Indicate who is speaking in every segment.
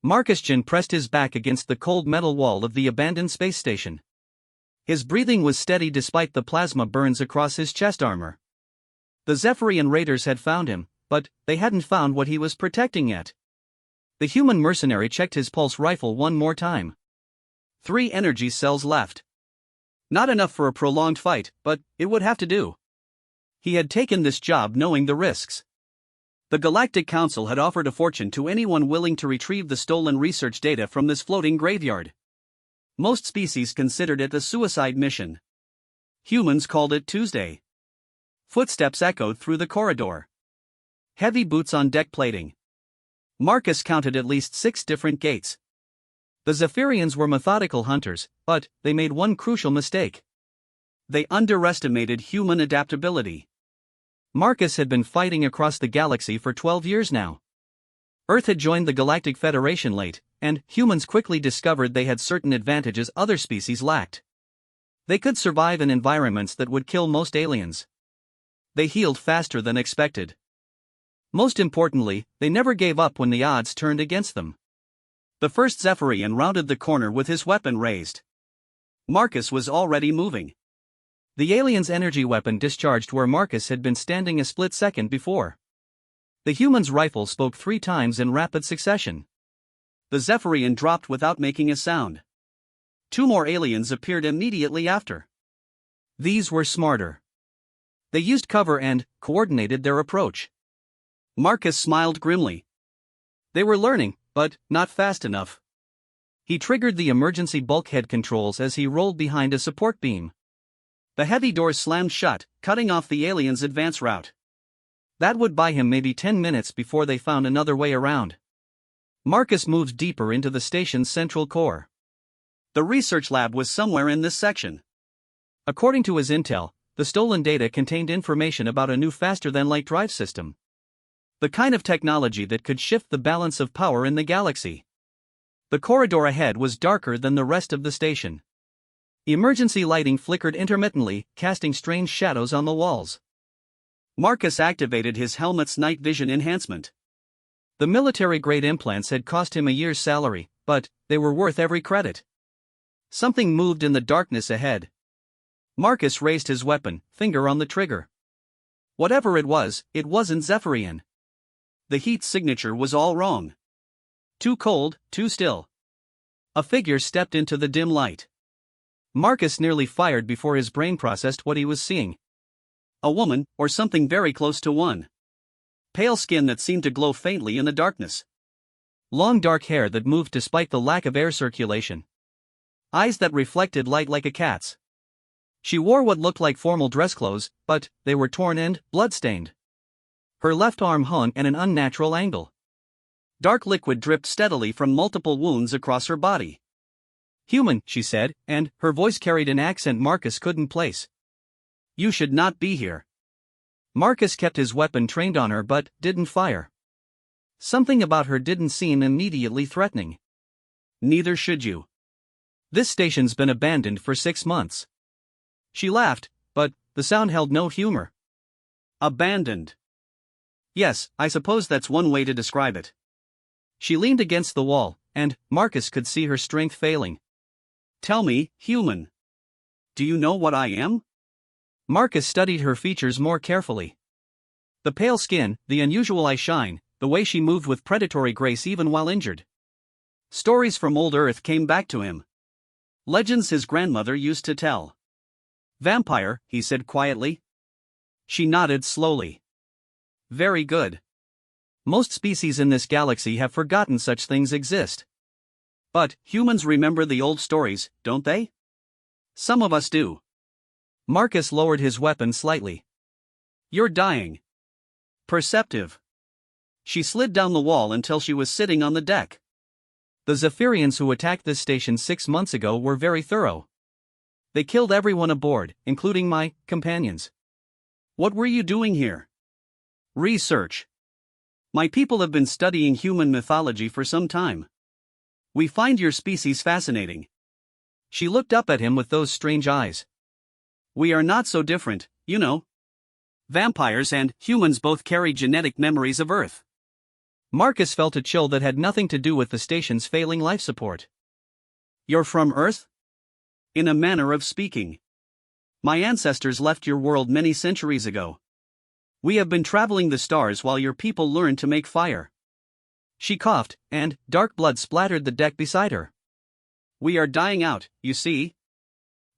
Speaker 1: Marcus Jin pressed his back against the cold metal wall of the abandoned space station. His breathing was steady despite the plasma burns across his chest armor. The Zephyrian raiders had found him, but they hadn't found what he was protecting yet. The human mercenary checked his pulse rifle one more time. 3 energy cells left. Not enough for a prolonged fight, but it would have to do. He had taken this job knowing the risks. The Galactic Council had offered a fortune to anyone willing to retrieve the stolen research data from this floating graveyard. Most species considered it a suicide mission. Humans called it Tuesday. Footsteps echoed through the corridor. Heavy boots on deck plating. Marcus counted at least 6 different gates. The Zephyrians were methodical hunters, but they made one crucial mistake. They underestimated human adaptability. Marcus had been fighting across the galaxy for 12 years now. Earth had joined the Galactic Federation late, and humans quickly discovered they had certain advantages other species lacked. They could survive in environments that would kill most aliens. They healed faster than expected. Most importantly, they never gave up when the odds turned against them. The first Zephyrian rounded the corner with his weapon raised. Marcus was already moving. The alien's energy weapon discharged where Marcus had been standing a split second before. The human's rifle spoke 3 times in rapid succession. The Zephyrian dropped without making a sound. 2 more aliens appeared immediately after. These were smarter. They used cover and coordinated their approach. Marcus smiled grimly. They were learning, but not fast enough. He triggered the emergency bulkhead controls as he rolled behind a support beam. The heavy doors slammed shut, cutting off the alien's advance route. That would buy him maybe 10 minutes before they found another way around. Marcus moved deeper into the station's central core. The research lab was somewhere in this section. According to his intel, the stolen data contained information about a new faster-than-light drive system. The kind of technology that could shift the balance of power in the galaxy. The corridor ahead was darker than the rest of the station. Emergency lighting flickered intermittently, casting strange shadows on the walls. Marcus activated his helmet's night vision enhancement. The military-grade implants had cost him a year's salary, but they were worth every credit. Something moved in the darkness ahead. Marcus raised his weapon, finger on the trigger. Whatever it wasn't Zephyrian. The heat signature was all wrong. Too cold, too still. A figure stepped into the dim light. Marcus nearly fired before his brain processed what he was seeing. A woman, or something very close to one. Pale skin that seemed to glow faintly in the darkness. Long dark hair that moved despite the lack of air circulation. Eyes that reflected light like a cat's. She wore what looked like formal dress clothes, but they were torn and blood-stained. Her left arm hung at an unnatural angle. Dark liquid dripped steadily from multiple wounds across her body. "Human," she said, and her voice carried an accent Marcus couldn't place. "You should not be here." Marcus kept his weapon trained on her but didn't fire. Something about her didn't seem immediately threatening. "Neither should you. This station's been abandoned for 6 months." She laughed, but the sound held no humor. "Abandoned? Yes, I suppose that's one way to describe it." She leaned against the wall, and Marcus could see her strength failing. "Tell me, human. Do you know what I am?" Marcus studied her features more carefully. The pale skin, the unusual eye shine, the way she moved with predatory grace even while injured. Stories from old Earth came back to him. Legends his grandmother used to tell. "Vampire," he said quietly. She nodded slowly. "Very good. Most species in this galaxy have forgotten such things exist. But humans remember the old stories, don't they? Some of us do." Marcus lowered his weapon slightly. "You're dying." "Perceptive." She slid down the wall until she was sitting on the deck. The Zephyrians who attacked this station 6 months ago were very thorough. They killed everyone aboard, including my companions. "What were you doing here?" "Research. My people have been studying human mythology for some time. We find your species fascinating." She looked up at him with those strange eyes. "We are not so different, you know. Vampires and humans both carry genetic memories of Earth." Marcus felt a chill that had nothing to do with the station's failing life support. "You're from Earth?" "In a manner of speaking. My ancestors left your world many centuries ago. We have been traveling the stars while your people learned to make fire." She coughed, and dark blood splattered the deck beside her. "We are dying out, you see.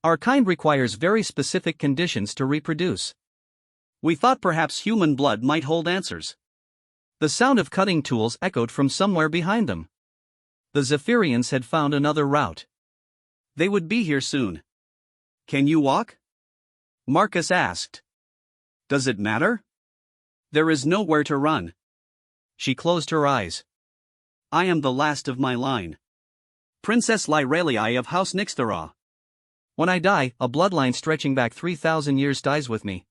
Speaker 1: Our kind requires very specific conditions to reproduce. We thought perhaps human blood might hold answers." The sound of cutting tools echoed from somewhere behind them. The Zephyrians had found another route. They would be here soon. "Can you walk?" Marcus asked. "Does it matter?" "There is nowhere to run." She closed her eyes. "I am the last of my line. Princess Lyrelii of House Nixthara. When I die, a bloodline stretching back 3,000 years dies with me."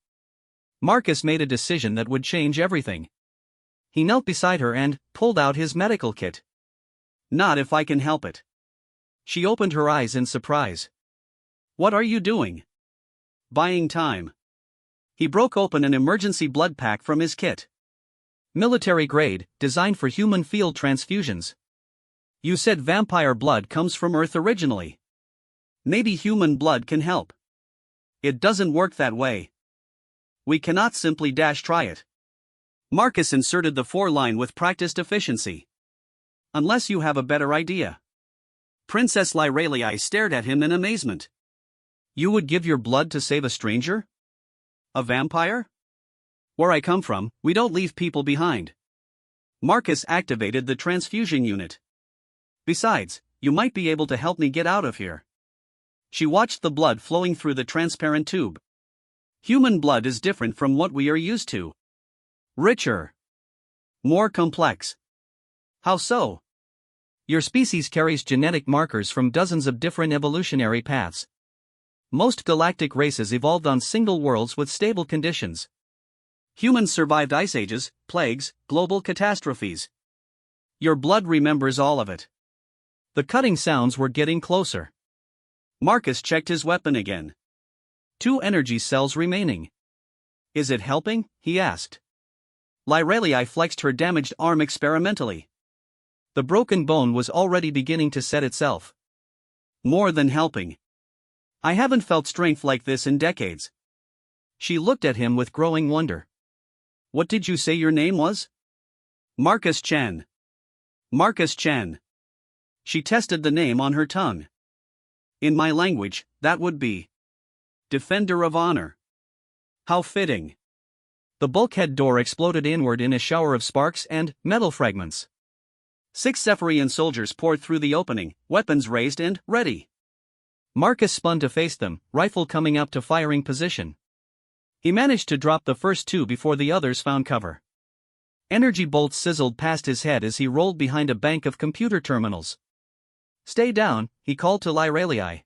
Speaker 1: Marcus made a decision that would change everything. He knelt beside her and pulled out his medical kit. "Not if I can help it." She opened her eyes in surprise. "What are you doing?" "Buying time." He broke open an emergency blood pack from his kit. "Military grade, designed for human field transfusions. You said vampire blood comes from Earth originally. Maybe human blood can help." "It doesn't work that way. We cannot simply try it." Marcus inserted the 4-line with practiced efficiency. "Unless you have a better idea." Princess Lyrelii stared at him in amazement. "You would give your blood to save a stranger? A vampire? Where I come from, we don't leave people behind." Marcus activated the transfusion unit. "Besides, you might be able to help me get out of here." She watched the blood flowing through the transparent tube. "Human blood is different from what we are used to. Richer. More complex." "How so?" "Your species carries genetic markers from dozens of different evolutionary paths. Most galactic races evolved on single worlds with stable conditions. Humans survived ice ages, plagues, global catastrophes. Your blood remembers all of it." The cutting sounds were getting closer. Marcus checked his weapon again. 2 energy cells remaining. "Is it helping?" he asked. Lyrelii flexed her damaged arm experimentally. The broken bone was already beginning to set itself. "More than helping. I haven't felt strength like this in decades." She looked at him with growing wonder. "What did you say your name was?" "Marcus Chen." "Marcus Chen." She tested the name on her tongue. "In my language, that would be Defender of Honor." "How fitting." The bulkhead door exploded inward in a shower of sparks and metal fragments. 6 Zephyrian soldiers poured through the opening, weapons raised and ready. Marcus spun to face them, rifle coming up to firing position. He managed to drop the first 2 before the others found cover. Energy bolts sizzled past his head as he rolled behind a bank of computer terminals. "Stay down," he called to Lyrelii.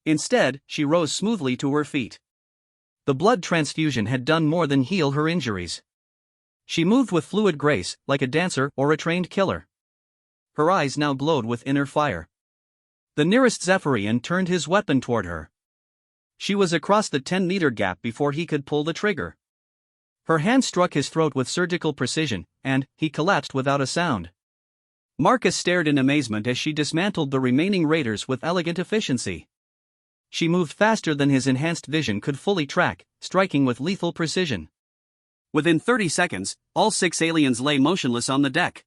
Speaker 1: Instead, she rose smoothly to her feet. The blood transfusion had done more than heal her injuries. She moved with fluid grace, like a dancer or a trained killer. Her eyes now glowed with inner fire. The nearest Zephyrian turned his weapon toward her. She was across the 10-meter gap before he could pull the trigger. Her hand struck his throat with surgical precision, and he collapsed without a sound. Marcus stared in amazement as she dismantled the remaining raiders with elegant efficiency. She moved faster than his enhanced vision could fully track, striking with lethal precision. Within 30 seconds, all 6 aliens lay motionless on the deck.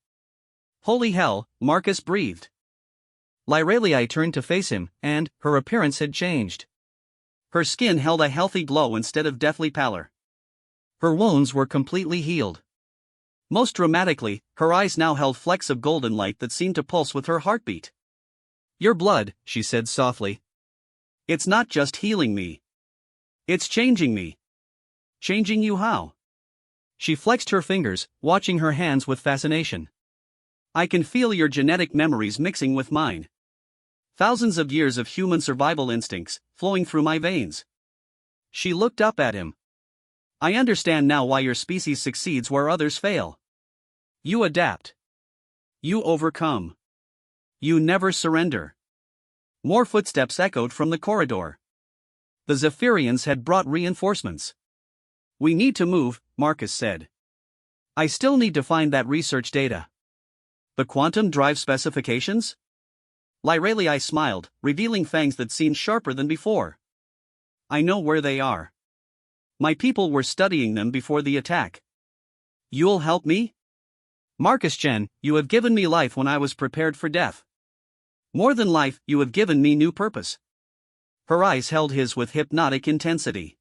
Speaker 1: "Holy hell," Marcus breathed. Lyrelii turned to face him, and her appearance had changed. Her skin held a healthy glow instead of deathly pallor. Her wounds were completely healed. Most dramatically, her eyes now held flecks of golden light that seemed to pulse with her heartbeat. "Your blood," she said softly. "It's not just healing me. It's changing me." "Changing you how?" She flexed her fingers, watching her hands with fascination. "I can feel your genetic memories mixing with mine. Thousands of years of human survival instincts, flowing through my veins." She looked up at him. "I understand now why your species succeeds where others fail. You adapt. You overcome. You never surrender." More footsteps echoed from the corridor. The Zephyrians had brought reinforcements. "We need to move," Marcus said. I still need to find that research data. The quantum drive specifications? Lyralii smiled, revealing fangs that seemed sharper than before. I know where they are. My people were studying them before the attack. You'll help me? Marcus Chen, you have given me life when I was prepared for death. More than life, you have given me new purpose. Her eyes held his with hypnotic intensity.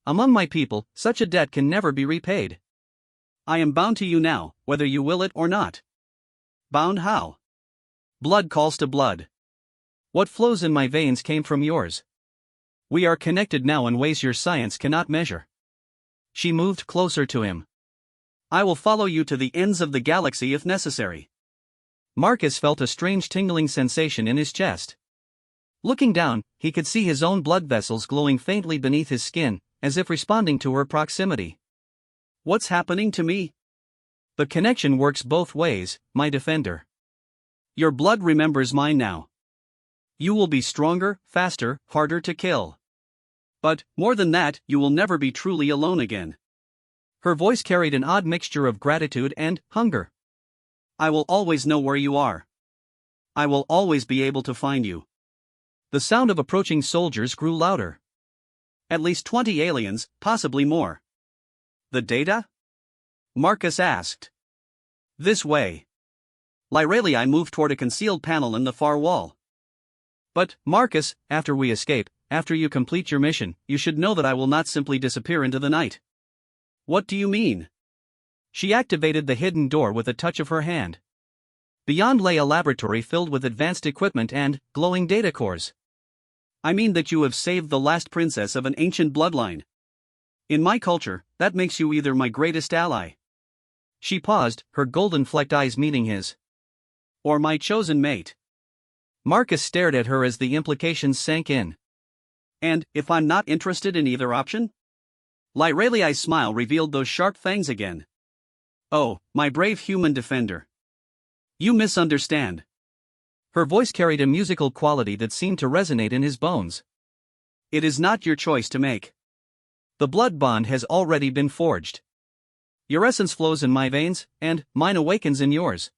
Speaker 1: Among my people, such a debt can never be repaid. I am bound to you now, whether you will it or not. Bound how? Blood calls to blood. What flows in my veins came from yours. We are connected now in ways your science cannot measure. She moved closer to him. I will follow you to the ends of the galaxy if necessary. Marcus felt a strange tingling sensation in his chest. Looking down, he could see his own blood vessels glowing faintly beneath his skin, as if responding to her proximity. What's happening to me? The connection works both ways, my defender. Your blood remembers mine now. You will be stronger, faster, harder to kill. But, more than that, you will never be truly alone again. Her voice carried an odd mixture of gratitude and hunger. I will always know where you are. I will always be able to find you. The sound of approaching soldiers grew louder. At least 20 aliens, possibly more. The data? Marcus asked. This way. Lyralii moved toward a concealed panel in the far wall. But, Marcus, after we escape, after you complete your mission, you should know that I will not simply disappear into the night. What do you mean? She activated the hidden door with a touch of her hand. Beyond lay a laboratory filled with advanced equipment and glowing data cores. I mean that you have saved the last princess of an ancient bloodline. In my culture, that makes you either my greatest ally. She paused, her golden-flecked eyes meeting his. Or my chosen mate. Marcus stared at her as the implications sank in. And, if I'm not interested in either option? Lyralii's smile revealed those sharp fangs again. Oh, my brave human defender. You misunderstand. Her voice carried a musical quality that seemed to resonate in his bones. It is not your choice to make. The blood bond has already been forged. Your essence flows in my veins, and mine awakens in yours.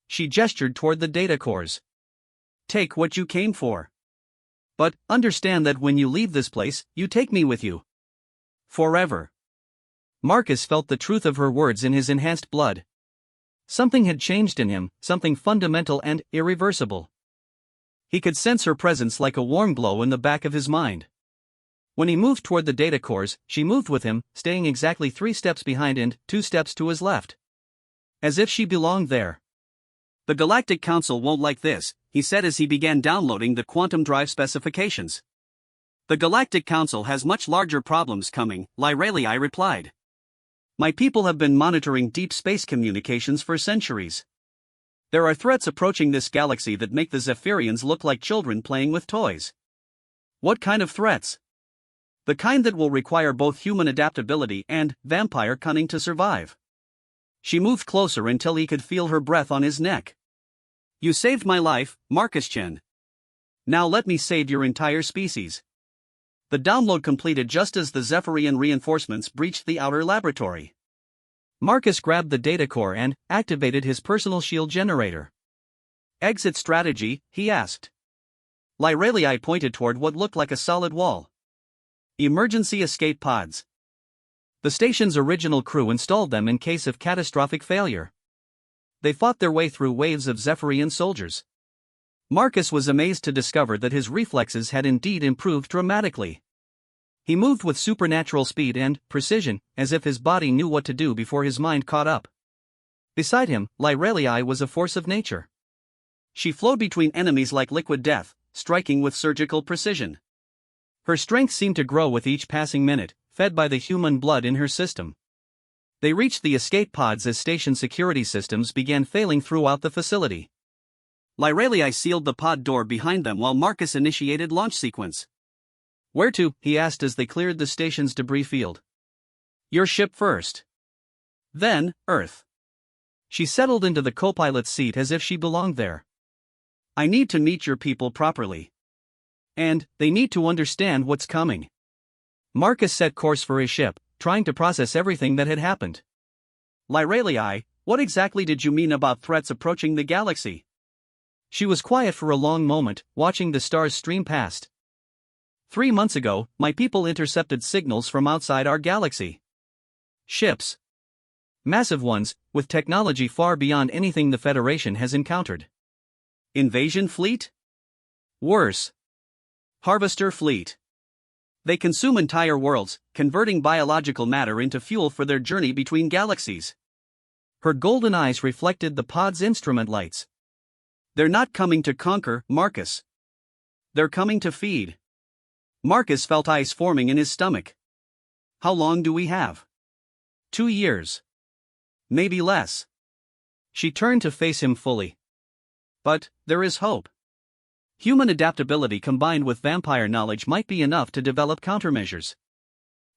Speaker 1: She gestured toward the data cores. Take what you came for. But, understand that when you leave this place, you take me with you. Forever. Marcus felt the truth of her words in his enhanced blood. Something had changed in him, something fundamental and irreversible. He could sense her presence like a warm glow in the back of his mind. When he moved toward the data cores, she moved with him, staying exactly 3 steps behind and 2 steps to his left. As if she belonged there. The Galactic Council won't like this, he said as he began downloading the quantum drive specifications. The Galactic Council has much larger problems coming, Lyralii replied. My people have been monitoring deep space communications for centuries. There are threats approaching this galaxy that make the Zephyrians look like children playing with toys. What kind of threats? The kind that will require both human adaptability and vampire cunning to survive. She moved closer until he could feel her breath on his neck. You saved my life, Marcus Chen. Now let me save your entire species. The download completed just as the Zephyrian reinforcements breached the outer laboratory. Marcus grabbed the data core and activated his personal shield generator. Exit strategy, he asked. Lyralii pointed toward what looked like a solid wall. Emergency escape pods. The station's original crew installed them in case of catastrophic failure. They fought their way through waves of Zephyrian soldiers. Marcus was amazed to discover that his reflexes had indeed improved dramatically. He moved with supernatural speed and precision, as if his body knew what to do before his mind caught up. Beside him, Lyralii was a force of nature. She flowed between enemies like liquid death, striking with surgical precision. Her strength seemed to grow with each passing minute, fed by the human blood in her system. They reached the escape pods as station security systems began failing throughout the facility. Lyralii sealed the pod door behind them while Marcus initiated launch sequence. Where to? He asked as they cleared the station's debris field. Your ship first. Then, Earth. She settled into the co-pilot's seat as if she belonged there. I need to meet your people properly. And, they need to understand what's coming. Marcus set course for his ship, trying to process everything that had happened. Lyralii, what exactly did you mean about threats approaching the galaxy? She was quiet for a long moment, watching the stars stream past. 3 months ago, my people intercepted signals from outside our galaxy. Ships. Massive ones, with technology far beyond anything the Federation has encountered. Invasion fleet? Worse. Harvester fleet. They consume entire worlds, converting biological matter into fuel for their journey between galaxies. Her golden eyes reflected the pod's instrument lights. They're not coming to conquer, Marcus. They're coming to feed. Marcus felt ice forming in his stomach. How long do we have? 2 years. Maybe less. She turned to face him fully. But there is hope. Human adaptability combined with vampire knowledge might be enough to develop countermeasures.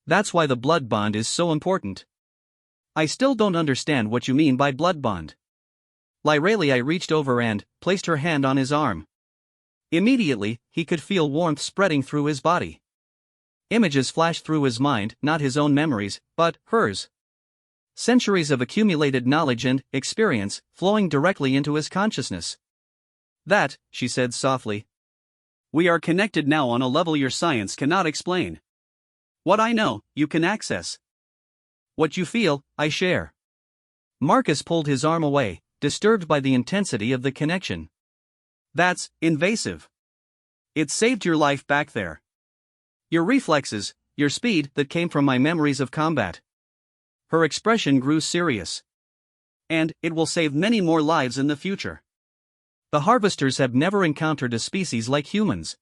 Speaker 1: That's why the blood bond is so important. I still don't understand what you mean by blood bond. Lyralii reached over and placed her hand on his arm. Immediately, he could feel warmth spreading through his body. Images flashed through his mind, not his own memories, but hers. Centuries of accumulated knowledge and experience flowing directly into his consciousness. That, she said softly. We are connected now on a level your science cannot explain. What I know, you can access. What you feel, I share. Marcus pulled his arm away, disturbed by the intensity of the connection. That's invasive. It saved your life back there. Your reflexes, your speed that came from my memories of combat. Her expression grew serious. And it will save many more lives in the future. The harvesters have never encountered a species like humans.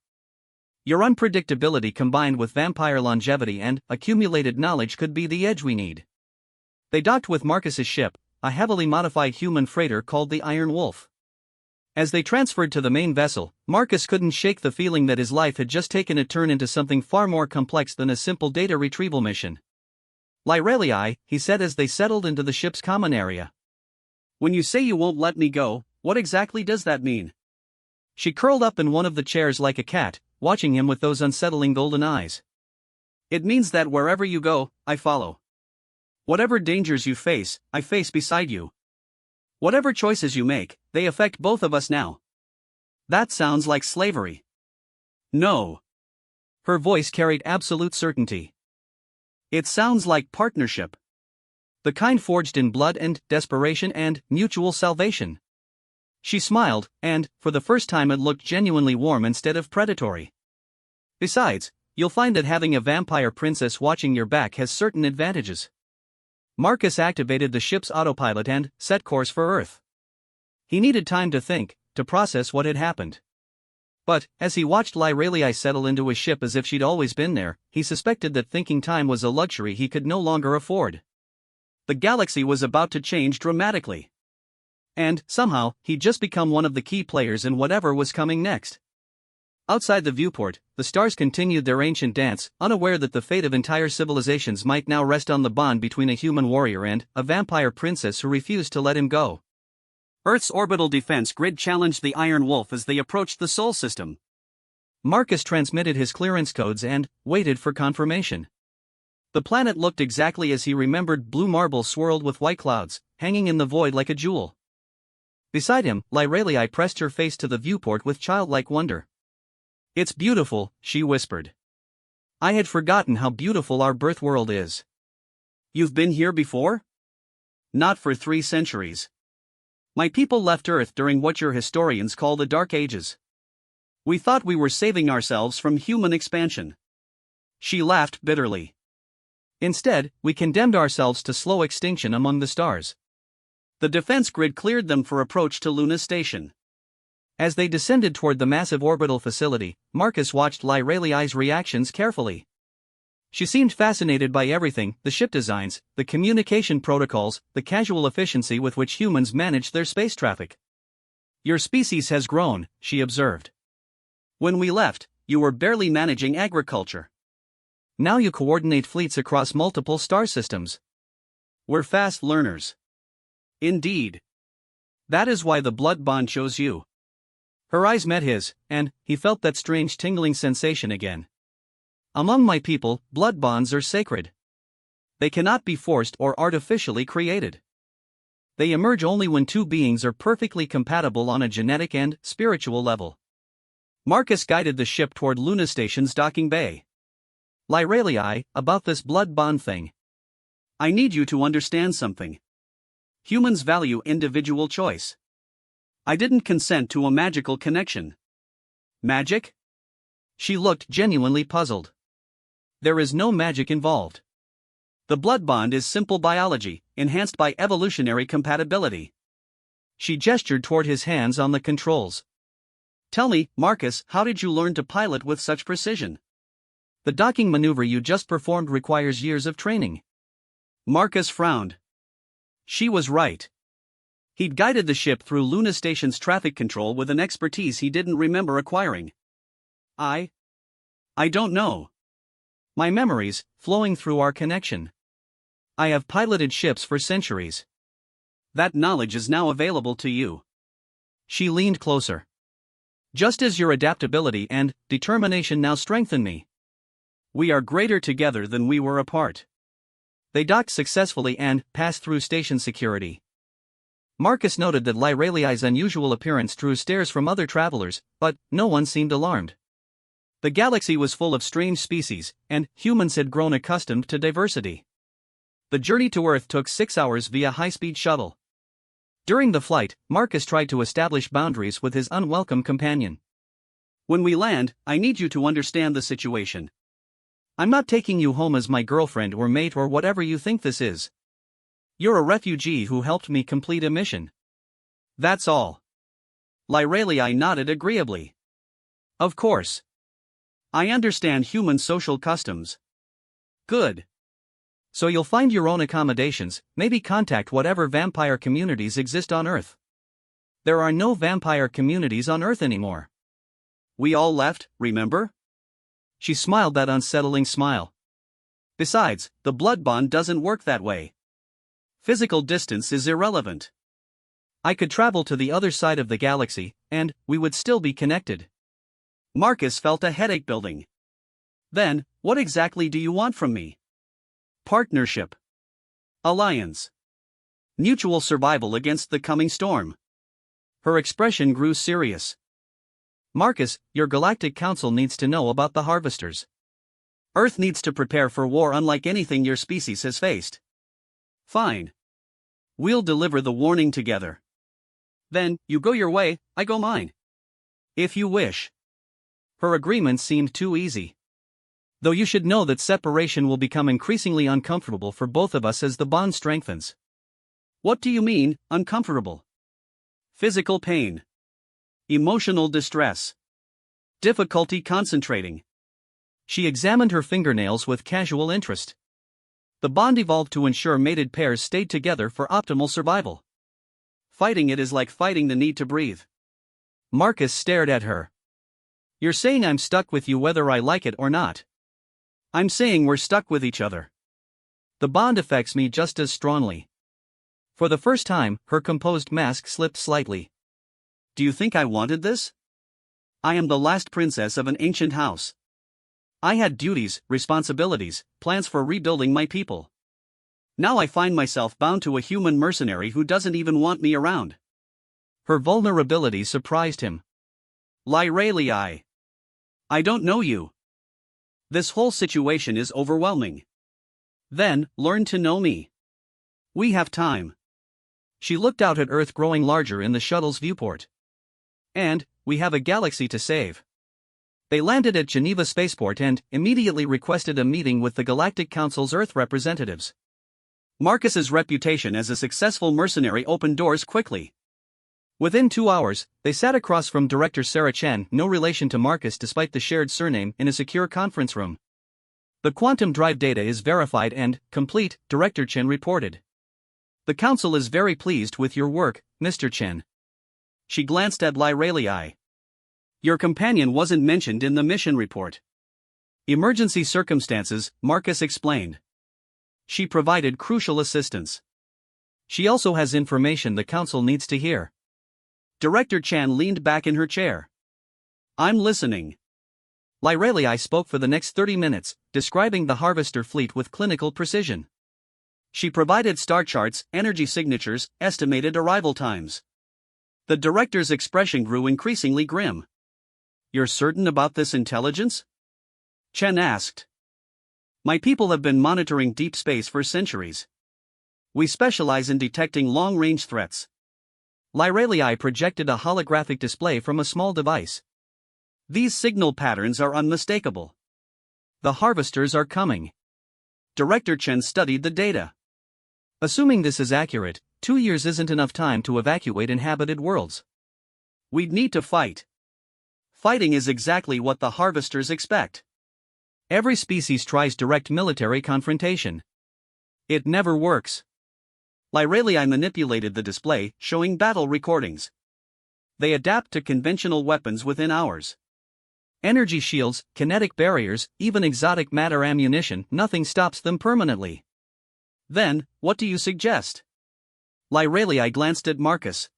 Speaker 1: Your unpredictability combined with vampire longevity and accumulated knowledge could be the edge we need. They docked with Marcus's ship, a heavily modified human freighter called the Iron Wolf. As they transferred to the main vessel, Marcus couldn't shake the feeling that his life had just taken a turn into something far more complex than a simple data retrieval mission. Lyralii, he said as they settled into the ship's common area. When you say you won't let me go, what exactly does that mean? She curled up in one of the chairs like a cat, watching him with those unsettling golden eyes. It means that wherever you go, I follow. Whatever dangers you face, I face beside you. Whatever choices you make, they affect both of us now. That sounds like slavery. No. Her voice carried absolute certainty. It sounds like partnership. The kind forged in blood and desperation and mutual salvation. She smiled, and, for the first time, it looked genuinely warm instead of predatory. Besides, you'll find that having a vampire princess watching your back has certain advantages. Marcus activated the ship's autopilot and set course for Earth. He needed time to think, to process what had happened. But, as he watched Lyralii settle into his ship as if she'd always been there, he suspected that thinking time was a luxury he could no longer afford. The galaxy was about to change dramatically. And, somehow, he'd just become one of the key players in whatever was coming next. Outside the viewport, the stars continued their ancient dance, unaware that the fate of entire civilizations might now rest on the bond between a human warrior and a vampire princess who refused to let him go. Earth's orbital defense grid challenged the Iron Wolf as they approached the Sol system. Marcus transmitted his clearance codes and waited for confirmation. The planet looked exactly as he remembered, blue marble swirled with white clouds, hanging in the void like a jewel. Beside him, Lyralii pressed her face to the viewport with childlike wonder. It's beautiful, she whispered. I had forgotten how beautiful our birth world is. You've been here before? Not for 3 centuries. My people left Earth during what your historians call the Dark Ages. We thought we were saving ourselves from human expansion. She laughed bitterly. Instead, we condemned ourselves to slow extinction among the stars. The defense grid cleared them for approach to Luna Station. As they descended toward the massive orbital facility, Marcus watched Lyralii's reactions carefully. She seemed fascinated by everything, the ship designs, the communication protocols, the casual efficiency with which humans manage their space traffic. Your species has grown, she observed. When we left, you were barely managing agriculture. Now you coordinate fleets across multiple star systems. We're fast learners. Indeed. That is why the blood bond chose you. Her eyes met his, and he felt that strange tingling sensation again. Among my people, blood bonds are sacred. They cannot be forced or artificially created. They emerge only when two beings are perfectly compatible on a genetic and spiritual level. Marcus guided the ship toward Luna Station's docking bay. Lyralii, about this blood bond thing. I need you to understand something. Humans value individual choice. I didn't consent to a magical connection. Magic? She looked genuinely puzzled. There is no magic involved. The blood bond is simple biology, enhanced by evolutionary compatibility. She gestured toward his hands on the controls. Tell me, Marcus, how did you learn to pilot with such precision? The docking maneuver you just performed requires years of training. Marcus frowned. She was right. He'd guided the ship through Luna Station's traffic control with an expertise he didn't remember acquiring. I don't know. My memories, flowing through our connection. I have piloted ships for centuries. That knowledge is now available to you. She leaned closer. Just as your adaptability and determination now strengthen me. We are greater together than we were apart. They docked successfully and passed through station security. Marcus noted that Lyralii's unusual appearance drew stares from other travelers, but no one seemed alarmed. The galaxy was full of strange species, and humans had grown accustomed to diversity. The journey to Earth took 6 hours via high-speed shuttle. During the flight, Marcus tried to establish boundaries with his unwelcome companion. When we land, I need you to understand the situation. I'm not taking you home as my girlfriend or mate or whatever you think this is. You're a refugee who helped me complete a mission. That's all. Lyralii nodded agreeably. Of course. I understand human social customs. Good. So you'll find your own accommodations, maybe contact whatever vampire communities exist on Earth. There are no vampire communities on Earth anymore. We all left, remember? She smiled that unsettling smile. Besides, the blood bond doesn't work that way. Physical distance is irrelevant. I could travel to the other side of the galaxy, and we would still be connected. Marcus felt a headache building. Then, what exactly do you want from me? Partnership. Alliance. Mutual survival against the coming storm. Her expression grew serious. Marcus, your Galactic Council needs to know about the Harvesters. Earth needs to prepare for war unlike anything your species has faced. Fine. We'll deliver the warning together. Then, you go your way, I go mine. If you wish. Her agreement seemed too easy. Though you should know that separation will become increasingly uncomfortable for both of us as the bond strengthens. What do you mean, uncomfortable? Physical pain. Emotional distress. Difficulty concentrating. She examined her fingernails with casual interest. The bond evolved to ensure mated pairs stayed together for optimal survival. Fighting it is like fighting the need to breathe. Marcus stared at her. You're saying I'm stuck with you whether I like it or not. I'm saying we're stuck with each other. The bond affects me just as strongly. For the first time, her composed mask slipped slightly. Do you think I wanted this? I am the last princess of an ancient house. I had duties, responsibilities, plans for rebuilding my people. Now I find myself bound to a human mercenary who doesn't even want me around. Her vulnerability surprised him. Lyralii. I don't know you. This whole situation is overwhelming. Then, learn to know me. We have time. She looked out at Earth growing larger in the shuttle's viewport. And, we have a galaxy to save. They landed at Geneva Spaceport and immediately requested a meeting with the Galactic Council's Earth representatives. Marcus's reputation as a successful mercenary opened doors quickly. Within 2 hours, they sat across from Director Sarah Chen, no relation to Marcus despite the shared surname, in a secure conference room. The quantum drive data is verified and complete, Director Chen reported. The Council is very pleased with your work, Mr. Chen. She glanced at Lyralii. Your companion wasn't mentioned in the mission report. Emergency circumstances, Marcus explained. She provided crucial assistance. She also has information the Council needs to hear. Director Chan leaned back in her chair. I'm listening. Lyralii spoke for the next 30 minutes, describing the Harvester fleet with clinical precision. She provided star charts, energy signatures, estimated arrival times. The director's expression grew increasingly grim. "You're certain about this intelligence?" Chen asked. "My people have been monitoring deep space for centuries. We specialize in detecting long-range threats." Lyralii projected a holographic display from a small device. "These signal patterns are unmistakable. The harvesters are coming." Director Chen studied the data. "Assuming this is accurate, 2 years isn't enough time to evacuate inhabited worlds. We'd need to fight. Fighting is exactly what the harvesters expect. Every species tries direct military confrontation. It never works." Lyralii manipulated the display, showing battle recordings. They adapt to conventional weapons within hours. Energy shields, kinetic barriers, even exotic matter ammunition, nothing stops them permanently. "Then, what do you suggest?" Lyralii glanced at Marcus.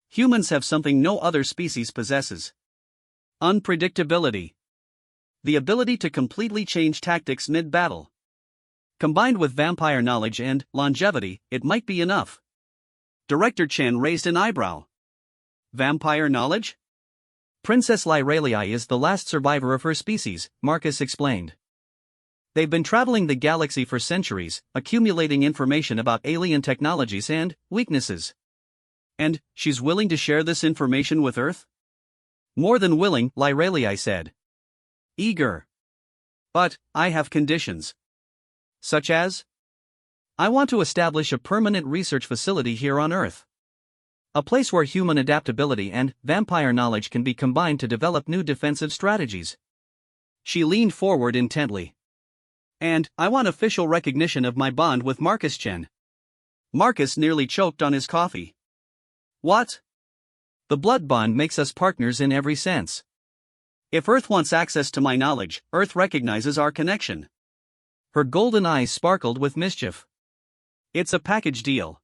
Speaker 1: "Humans have something no other species possesses. Unpredictability. The ability to completely change tactics mid-battle. Combined with vampire knowledge and longevity, it might be enough." Director Chen raised an eyebrow. "Vampire knowledge?" "Princess Lyralii is the last survivor of her species," Marcus explained. "They've been traveling the galaxy for centuries, accumulating information about alien technologies and weaknesses. And she's willing to share this information with Earth?" "More than willing," Lyralii said. "Eager. But I have conditions." "Such as?" "I want to establish a permanent research facility here on Earth. A place where human adaptability and vampire knowledge can be combined to develop new defensive strategies." She leaned forward intently. "And I want official recognition of my bond with Marcus Chen." Marcus nearly choked on his coffee. "What?" "The blood bond makes us partners in every sense. If Earth wants access to my knowledge, Earth recognizes our connection." Her golden eyes sparkled with mischief. "It's a package deal."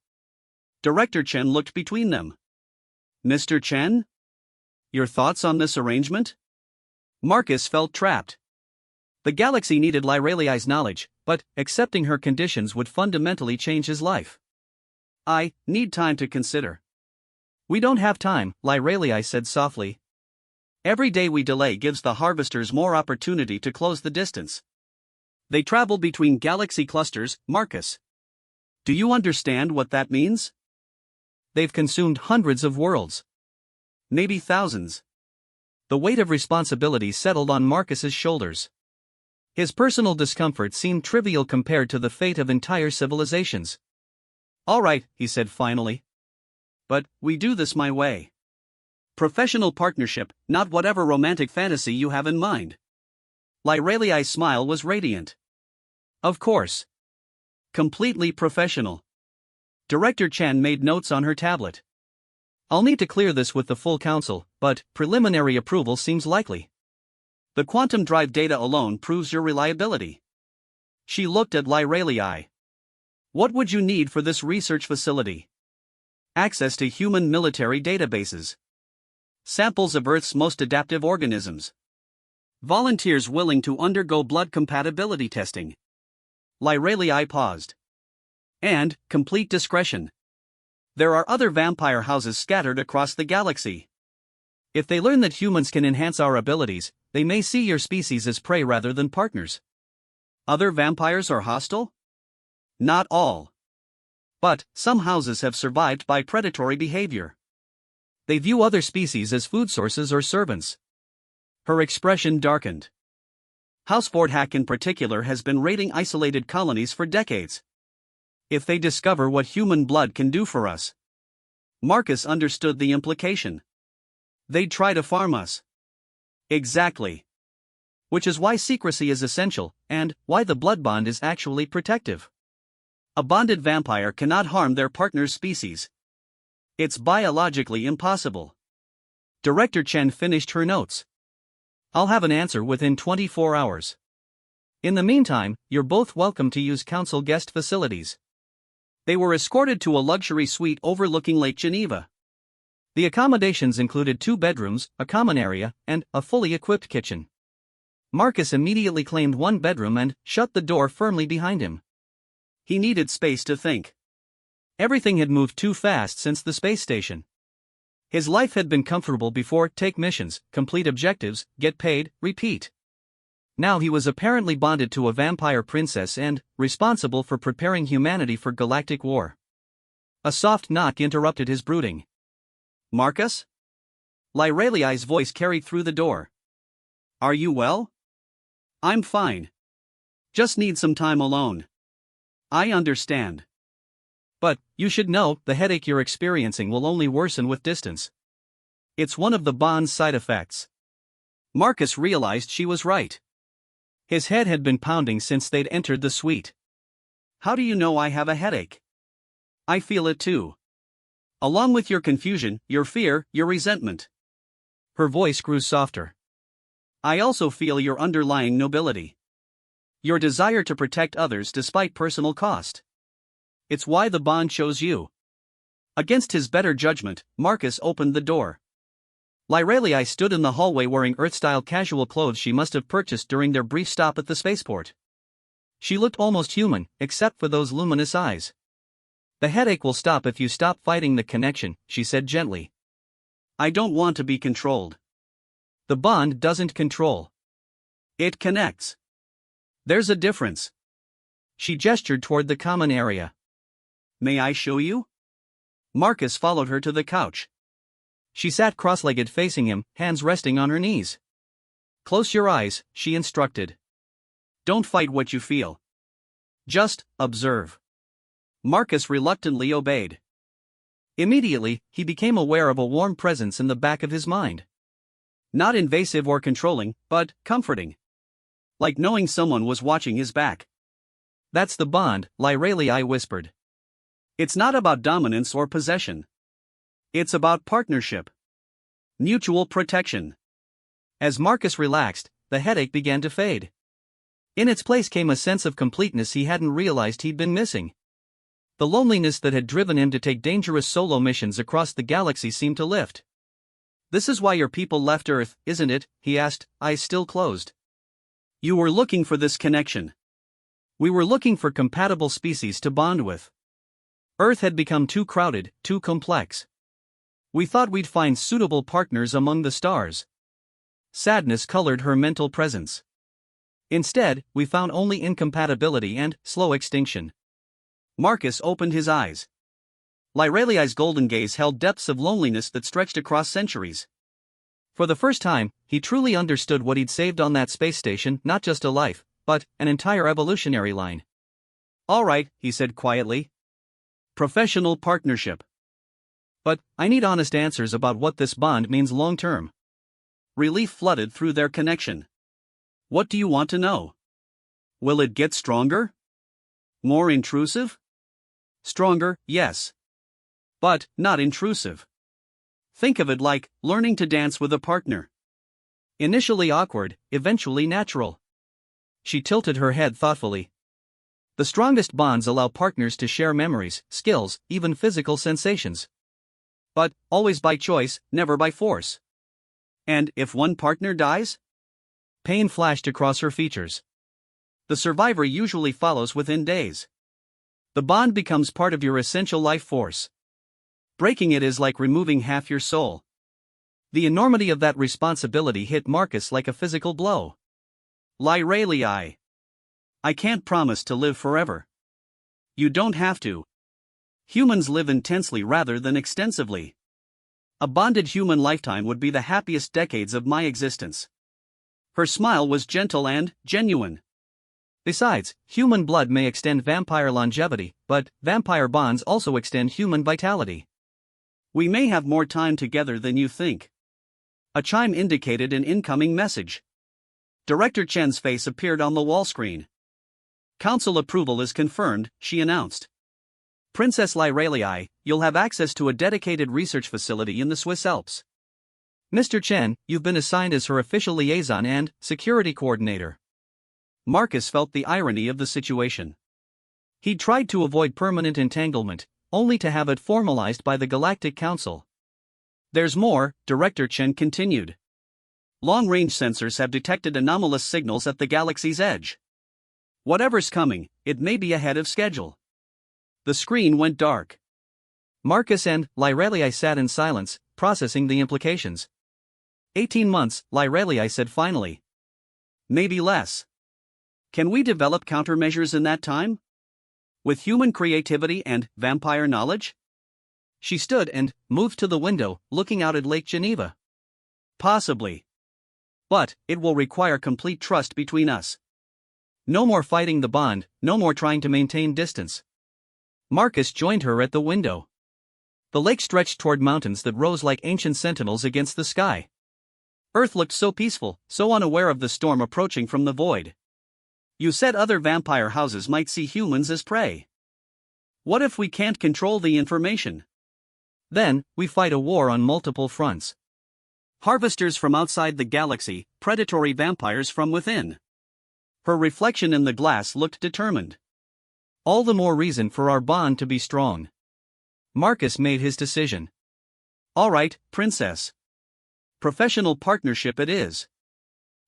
Speaker 1: Director Chen looked between them. "Mr. Chen? Your thoughts on this arrangement?" Marcus felt trapped. The galaxy needed Lyralii's knowledge, but accepting her conditions would fundamentally change his life. "I need time to consider." "We don't have time," Lyralii said softly. "Every day we delay gives the harvesters more opportunity to close the distance. They travel between galaxy clusters, Marcus. Do you understand what that means? They've consumed hundreds of worlds. Maybe thousands." The weight of responsibility settled on Marcus's shoulders. His personal discomfort seemed trivial compared to the fate of entire civilizations. "All right," he said finally. "But we do this my way. Professional partnership, not whatever romantic fantasy you have in mind." Lyralii's smile was radiant. "Of course. Completely professional." Director Chen made notes on her tablet. "I'll need to clear this with the full council, but preliminary approval seems likely. The quantum drive data alone proves your reliability." She looked at Lyralii. "What would you need for this research facility?" "Access to human military databases. Samples of Earth's most adaptive organisms. Volunteers willing to undergo blood compatibility testing." Lyralii paused. "And complete discretion. There are other vampire houses scattered across the galaxy. If they learn that humans can enhance our abilities, they may see your species as prey rather than partners." "Other vampires are hostile?" "Not all. But some houses have survived by predatory behavior. They view other species as food sources or servants." Her expression darkened. "House Fordhack in particular has been raiding isolated colonies for decades. If they discover what human blood can do for us..." Marcus understood the implication. "They'd try to farm us." "Exactly. Which is why secrecy is essential, and why the blood bond is actually protective. A bonded vampire cannot harm their partner's species. It's biologically impossible." Director Chen finished her notes. "I'll have an answer within 24 hours. In the meantime, you're both welcome to use council guest facilities." They were escorted to a luxury suite overlooking Lake Geneva. The accommodations included 2 bedrooms, a common area, and a fully equipped kitchen. Marcus immediately claimed one bedroom and shut the door firmly behind him. He needed space to think. Everything had moved too fast since the space station. His life had been comfortable before: take missions, complete objectives, get paid, repeat. Now he was apparently bonded to a vampire princess and responsible for preparing humanity for galactic war. A soft knock interrupted his brooding. "Marcus?" Lyraliai's voice carried through the door. "Are you well?" "I'm fine. Just need some time alone." "I understand. But you should know, the headache you're experiencing will only worsen with distance. It's one of the bond's side effects." Marcus realized she was right. His head had been pounding since they'd entered the suite. "How do you know I have a headache?" "I feel it too. Along with your confusion, your fear, your resentment." Her voice grew softer. "I also feel your underlying nobility. Your desire to protect others despite personal cost. It's why the bond chose you." Against his better judgment, Marcus opened the door. Lyraliai stood in the hallway wearing Earth-style casual clothes she must have purchased during their brief stop at the spaceport. She looked almost human, except for those luminous eyes. "The headache will stop if you stop fighting the connection," she said gently. "I don't want to be controlled." "The bond doesn't control. It connects. There's a difference." She gestured toward the common area. "May I show you?" Marcus followed her to the couch. She sat cross-legged facing him, hands resting on her knees. "Close your eyes," she instructed. "Don't fight what you feel. Just observe." Marcus reluctantly obeyed. Immediately, he became aware of a warm presence in the back of his mind. Not invasive or controlling, but comforting. Like knowing someone was watching his back. "That's the bond," Lyraliai whispered. "It's not about dominance or possession. It's about partnership. Mutual protection." As Marcus relaxed, the headache began to fade. In its place came a sense of completeness he hadn't realized he'd been missing. The loneliness that had driven him to take dangerous solo missions across the galaxy seemed to lift. "This is why your people left Earth, isn't it?" he asked, eyes still closed. "You were looking for this connection." "We were looking for compatible species to bond with. Earth had become too crowded, too complex. We thought we'd find suitable partners among the stars." Sadness colored her mental presence. "Instead, we found only incompatibility and slow extinction." Marcus opened his eyes. Lyraliai's golden gaze held depths of loneliness that stretched across centuries. For the first time, he truly understood what he'd saved on that space station: not just a life, but an entire evolutionary line. "All right," he said quietly. "Professional partnership. But I need honest answers about what this bond means long-term." Relief flooded through their connection. "What do you want to know? Will it get stronger? More intrusive?" "Stronger, yes. But not intrusive. Think of it like learning to dance with a partner. Initially awkward, eventually natural." She tilted her head thoughtfully. "The strongest bonds allow partners to share memories, skills, even physical sensations. But always by choice, never by force." "And if one partner dies?" Pain flashed across her features. "The survivor usually follows within days. The bond becomes part of your essential life force. Breaking it is like removing half your soul." The enormity of that responsibility hit Marcus like a physical blow. "Lyraliai, I can't promise to live forever." "You don't have to. Humans live intensely rather than extensively. A bonded human lifetime would be the happiest decades of my existence." Her smile was gentle and genuine. "Besides, human blood may extend vampire longevity, but vampire bonds also extend human vitality. We may have more time together than you think." A chime indicated an incoming message. Director Chen's face appeared on the wall screen. "Council approval is confirmed," she announced. "Princess Lyraliai, you'll have access to a dedicated research facility in the Swiss Alps. Mr. Chen, you've been assigned as her official liaison and security coordinator." Marcus felt the irony of the situation. He'd tried to avoid permanent entanglement, only to have it formalized by the Galactic Council. "There's more," Director Chen continued. "Long-range sensors have detected anomalous signals at the galaxy's edge. Whatever's coming, it may be ahead of schedule. The screen went dark. Marcus and Lyrelii sat in silence, processing the implications. 18 months, Lyrelii said finally. Maybe less. Can we develop countermeasures in that time? With human creativity and vampire knowledge? She stood and moved to the window, looking out at Lake Geneva. Possibly. But it will require complete trust between us. No more fighting the bond, no more trying to maintain distance. Marcus joined her at the window. The lake stretched toward mountains that rose like ancient sentinels against the sky. Earth looked so peaceful, so unaware of the storm approaching from the void. You said other vampire houses might see humans as prey. What if we can't control the information? Then, we fight a war on multiple fronts. Harvesters from outside the galaxy, predatory vampires from within. Her reflection in the glass looked determined. All the more reason for our bond to be strong. Marcus made his decision. All right, princess. Professional partnership it is.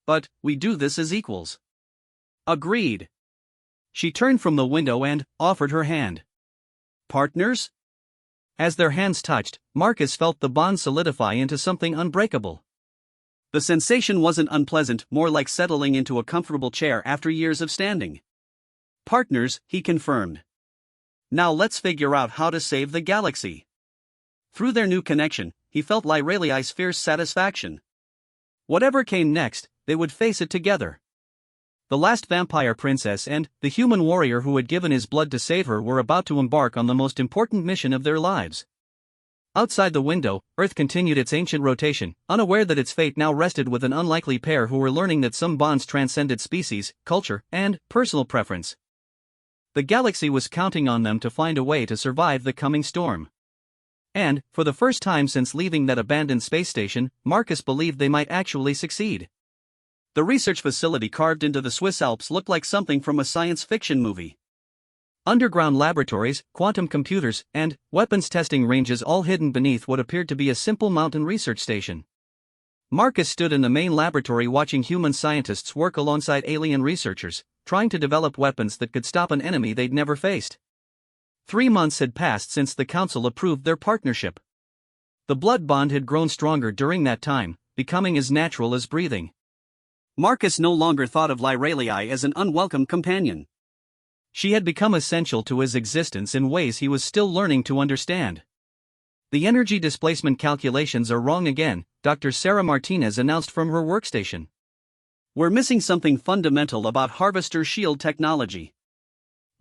Speaker 1: But, we do this as equals. Agreed. She turned from the window and offered her hand. Partners? As their hands touched, Marcus felt the bond solidify into something unbreakable. The sensation wasn't unpleasant, more like settling into a comfortable chair after years of standing. Partners, he confirmed. Now let's figure out how to save the galaxy. Through their new connection, he felt Lyrelii's fierce satisfaction. Whatever came next, they would face it together. The last vampire princess and the human warrior who had given his blood to save her were about to embark on the most important mission of their lives. Outside the window, Earth continued its ancient rotation, unaware that its fate now rested with an unlikely pair who were learning that some bonds transcended species, culture, and personal preference. The galaxy was counting on them to find a way to survive the coming storm. And, for the first time since leaving that abandoned space station, Marcus believed they might actually succeed. The research facility carved into the Swiss Alps looked like something from a science fiction movie. Underground laboratories, quantum computers, and weapons testing ranges all hidden beneath what appeared to be a simple mountain research station. Marcus stood in the main laboratory watching human scientists work alongside alien researchers, trying to develop weapons that could stop an enemy they'd never faced. 3 months had passed since the council approved their partnership. The blood bond had grown stronger during that time, becoming as natural as breathing. Marcus no longer thought of Lyrelii as an unwelcome companion. She had become essential to his existence in ways he was still learning to understand. The energy displacement calculations are wrong again, Dr. Sarah Martinez announced from her workstation. We're missing something fundamental about Harvester shield technology.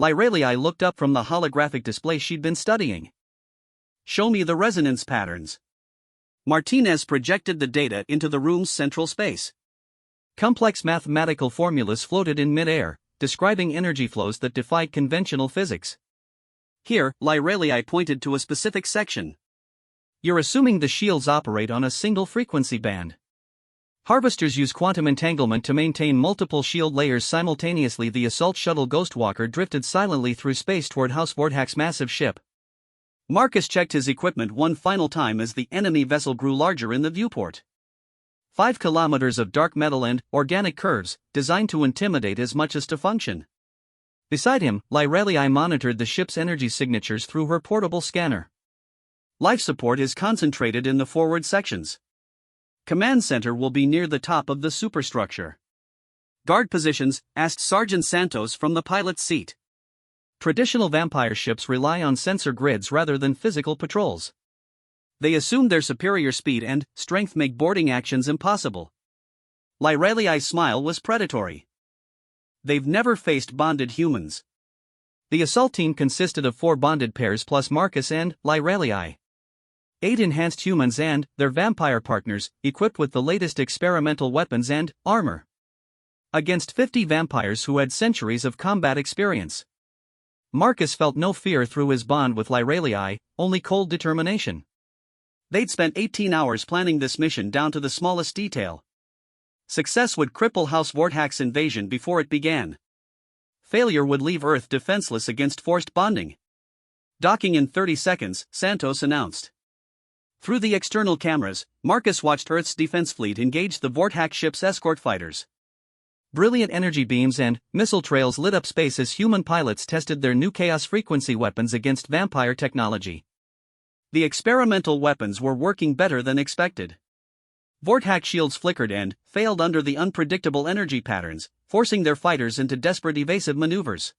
Speaker 1: Lyrelii looked up from the holographic display she'd been studying. Show me the resonance patterns. Martinez projected the data into the room's central space. Complex mathematical formulas floated in mid-air, describing energy flows that defied conventional physics. Here, Lyrelii pointed to a specific section. You're assuming the shields operate on a single frequency band. Harvesters use quantum entanglement to maintain multiple shield layers simultaneously. The assault shuttle Ghostwalker drifted silently through space toward House Vorthack's massive ship. Marcus checked his equipment one final time as the enemy vessel grew larger in the viewport. 5 kilometers of dark metal and organic curves, designed to intimidate as much as to function. Beside him, Lyrelii monitored the ship's energy signatures through her portable scanner. Life support is concentrated in the forward sections. Command center will be near the top of the superstructure. Guard positions, asked Sergeant Santos from the pilot's seat. Traditional vampire ships rely on sensor grids rather than physical patrols. They assume their superior speed and strength make boarding actions impossible. Lyrelii's smile was predatory. They've never faced bonded humans. The assault team consisted of 4 bonded pairs plus Marcus and Lyrelii. 8 enhanced humans and their vampire partners, equipped with the latest experimental weapons and armor. Against 50 vampires who had centuries of combat experience. Marcus felt no fear through his bond with Lyrelii, only cold determination. They'd spent 18 hours planning this mission down to the smallest detail. Success would cripple House Vorthack's invasion before it began. Failure would leave Earth defenseless against forced bonding. Docking in 30 seconds, Santos announced. Through the external cameras, Marcus watched Earth's defense fleet engage the Vorthack ship's escort fighters. Brilliant energy beams and missile trails lit up space as human pilots tested their new chaos frequency weapons against vampire technology. The experimental weapons were working better than expected. Vortex shields flickered and failed under the unpredictable energy patterns, forcing their fighters into desperate evasive maneuvers.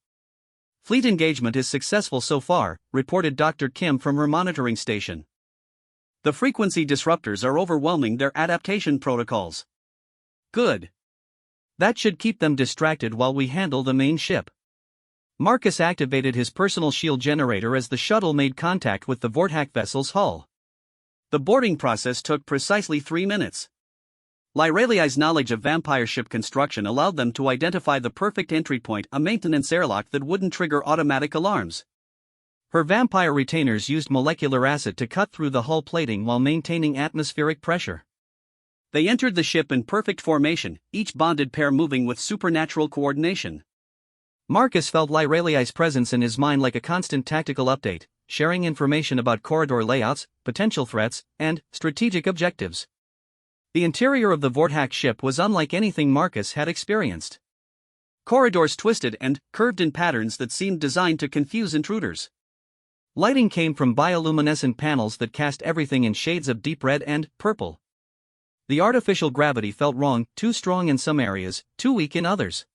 Speaker 1: Fleet engagement is successful so far, reported Dr. Kim from her monitoring station. The frequency disruptors are overwhelming their adaptation protocols. Good. That should keep them distracted while we handle the main ship. Marcus activated his personal shield generator as the shuttle made contact with the Vortex vessel's hull. The boarding process took precisely 3 minutes. Lyraliai's knowledge of vampire ship construction allowed them to identify the perfect entry point, a maintenance airlock that wouldn't trigger automatic alarms. Her vampire retainers used molecular acid to cut through the hull plating while maintaining atmospheric pressure. They entered the ship in perfect formation, each bonded pair moving with supernatural coordination. Marcus felt Lyraliai's presence in his mind like a constant tactical update, sharing information about corridor layouts, potential threats, and strategic objectives. The interior of the Vortex ship was unlike anything Marcus had experienced. Corridors twisted and curved in patterns that seemed designed to confuse intruders. Lighting came from bioluminescent panels that cast everything in shades of deep red and purple. The artificial gravity felt wrong, too strong in some areas, too weak in others.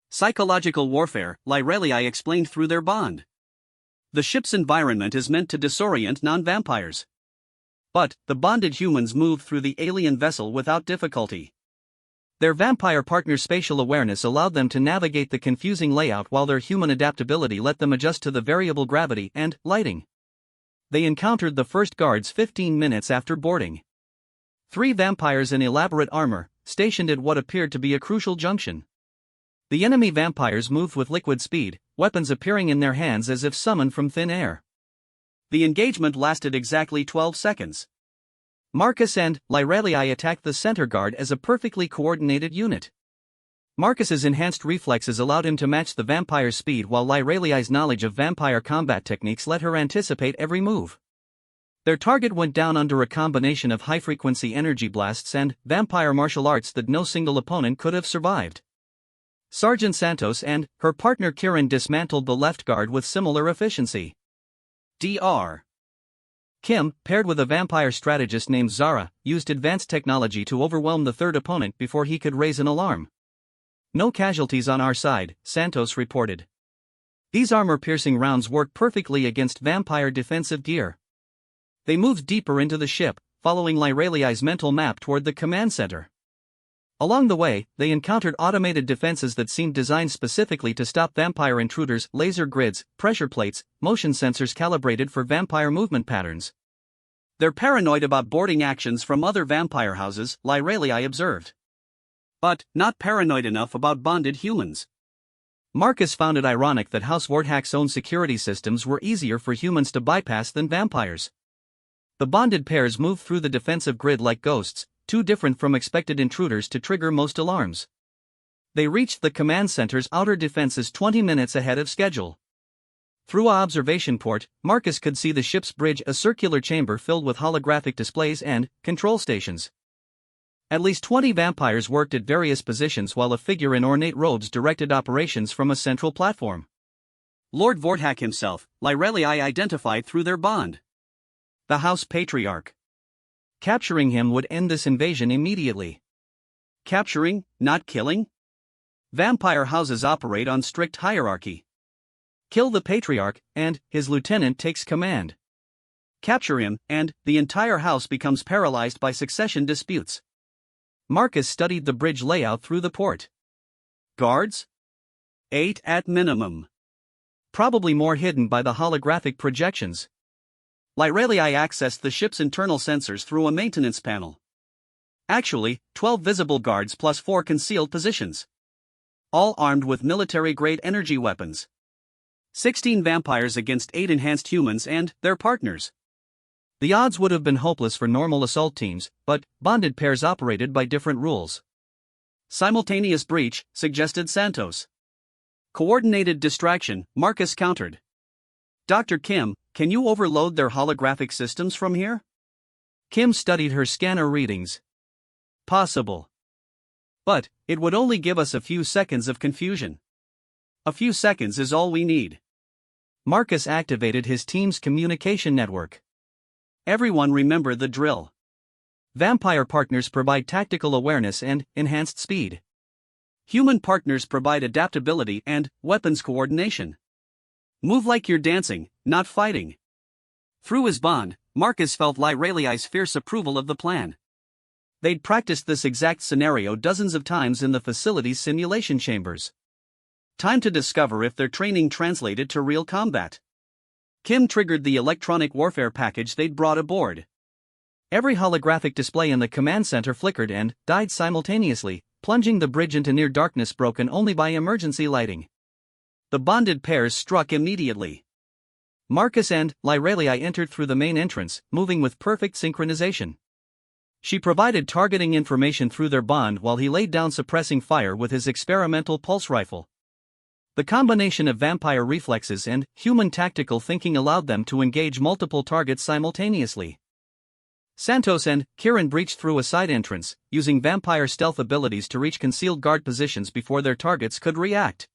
Speaker 1: Psychological warfare, Lyraliai explained through their bond. The ship's environment is meant to disorient non-vampires. But the bonded humans moved through the alien vessel without difficulty. Their vampire partner's spatial awareness allowed them to navigate the confusing layout while their human adaptability let them adjust to the variable gravity and lighting. They encountered the first guards 15 minutes after boarding. 3 vampires in elaborate armor, stationed at what appeared to be a crucial junction. The enemy vampires moved with liquid speed, weapons appearing in their hands as if summoned from thin air. The engagement lasted exactly 12 seconds. Marcus and Lyraliai attacked the center guard as a perfectly coordinated unit. Marcus's enhanced reflexes allowed him to match the vampire's speed, while Lyraliai's knowledge of vampire combat techniques let her anticipate every move. Their target went down under a combination of high-frequency energy blasts and vampire martial arts that no single opponent could have survived. Sergeant Santos and her partner Kiran dismantled the left guard with similar efficiency. Dr. Kim, paired with a vampire strategist named Zara, used advanced technology to overwhelm the third opponent before he could raise an alarm. No casualties on our side, Santos reported. These armor-piercing rounds work perfectly against vampire defensive gear. They moved deeper into the ship, following Lyraliai's mental map toward the command center. Along the way, they encountered automated defenses that seemed designed specifically to stop vampire intruders, laser grids, pressure plates, motion sensors calibrated for vampire movement patterns. They're paranoid about boarding actions from other vampire houses, Lyraliai observed. But not paranoid enough about bonded humans. Marcus found it ironic that House Vortex's own security systems were easier for humans to bypass than vampires. The bonded pairs moved through the defensive grid like ghosts, too different from expected intruders to trigger most alarms. They reached the command center's outer defenses 20 minutes ahead of schedule. Through an observation port, Marcus could see the ship's bridge, a circular chamber filled with holographic displays and control stations. At least 20 vampires worked at various positions while a figure in ornate robes directed operations from a central platform. Lord Vortex himself, Lyraliai identified through their bond. The House Patriarch. Capturing him would end this invasion immediately. Capturing, not killing? Vampire houses operate on strict hierarchy. Kill the Patriarch, and his lieutenant takes command. Capture him, and the entire house becomes paralyzed by succession disputes. Marcus studied the bridge layout through the port. Guards? 8 at minimum. Probably more hidden by the holographic projections. Lyraliai accessed the ship's internal sensors through a maintenance panel. Actually, 12 visible guards plus 4 concealed positions. All armed with military-grade energy weapons. 16 vampires against 8 enhanced humans and their partners. The odds would have been hopeless for normal assault teams, but bonded pairs operated by different rules. Simultaneous breach, suggested Santos. Coordinated distraction, Marcus countered. Dr. Kim, can you overload their holographic systems from here? Kim studied her scanner readings. Possible. But it would only give us a few seconds of confusion. A few seconds is all we need. Marcus activated his team's communication network. Everyone remember the drill. Vampire partners provide tactical awareness and enhanced speed. Human partners provide adaptability and weapons coordination. Move like you're dancing, not fighting. Through his bond, Marcus felt Lyraliai's fierce approval of the plan. They'd practiced this exact scenario dozens of times in the facility's simulation chambers. Time to discover if their training translated to real combat. Kim triggered the electronic warfare package they'd brought aboard. Every holographic display in the command center flickered and died simultaneously, plunging the bridge into near darkness broken only by emergency lighting. The bonded pairs struck immediately. Marcus and Lyraliai entered through the main entrance, moving with perfect synchronization. She provided targeting information through their bond while he laid down suppressing fire with his experimental pulse rifle. The combination of vampire reflexes and human tactical thinking allowed them to engage multiple targets simultaneously. Santos and Kiran breached through a side entrance, using vampire stealth abilities to reach concealed guard positions before their targets could react.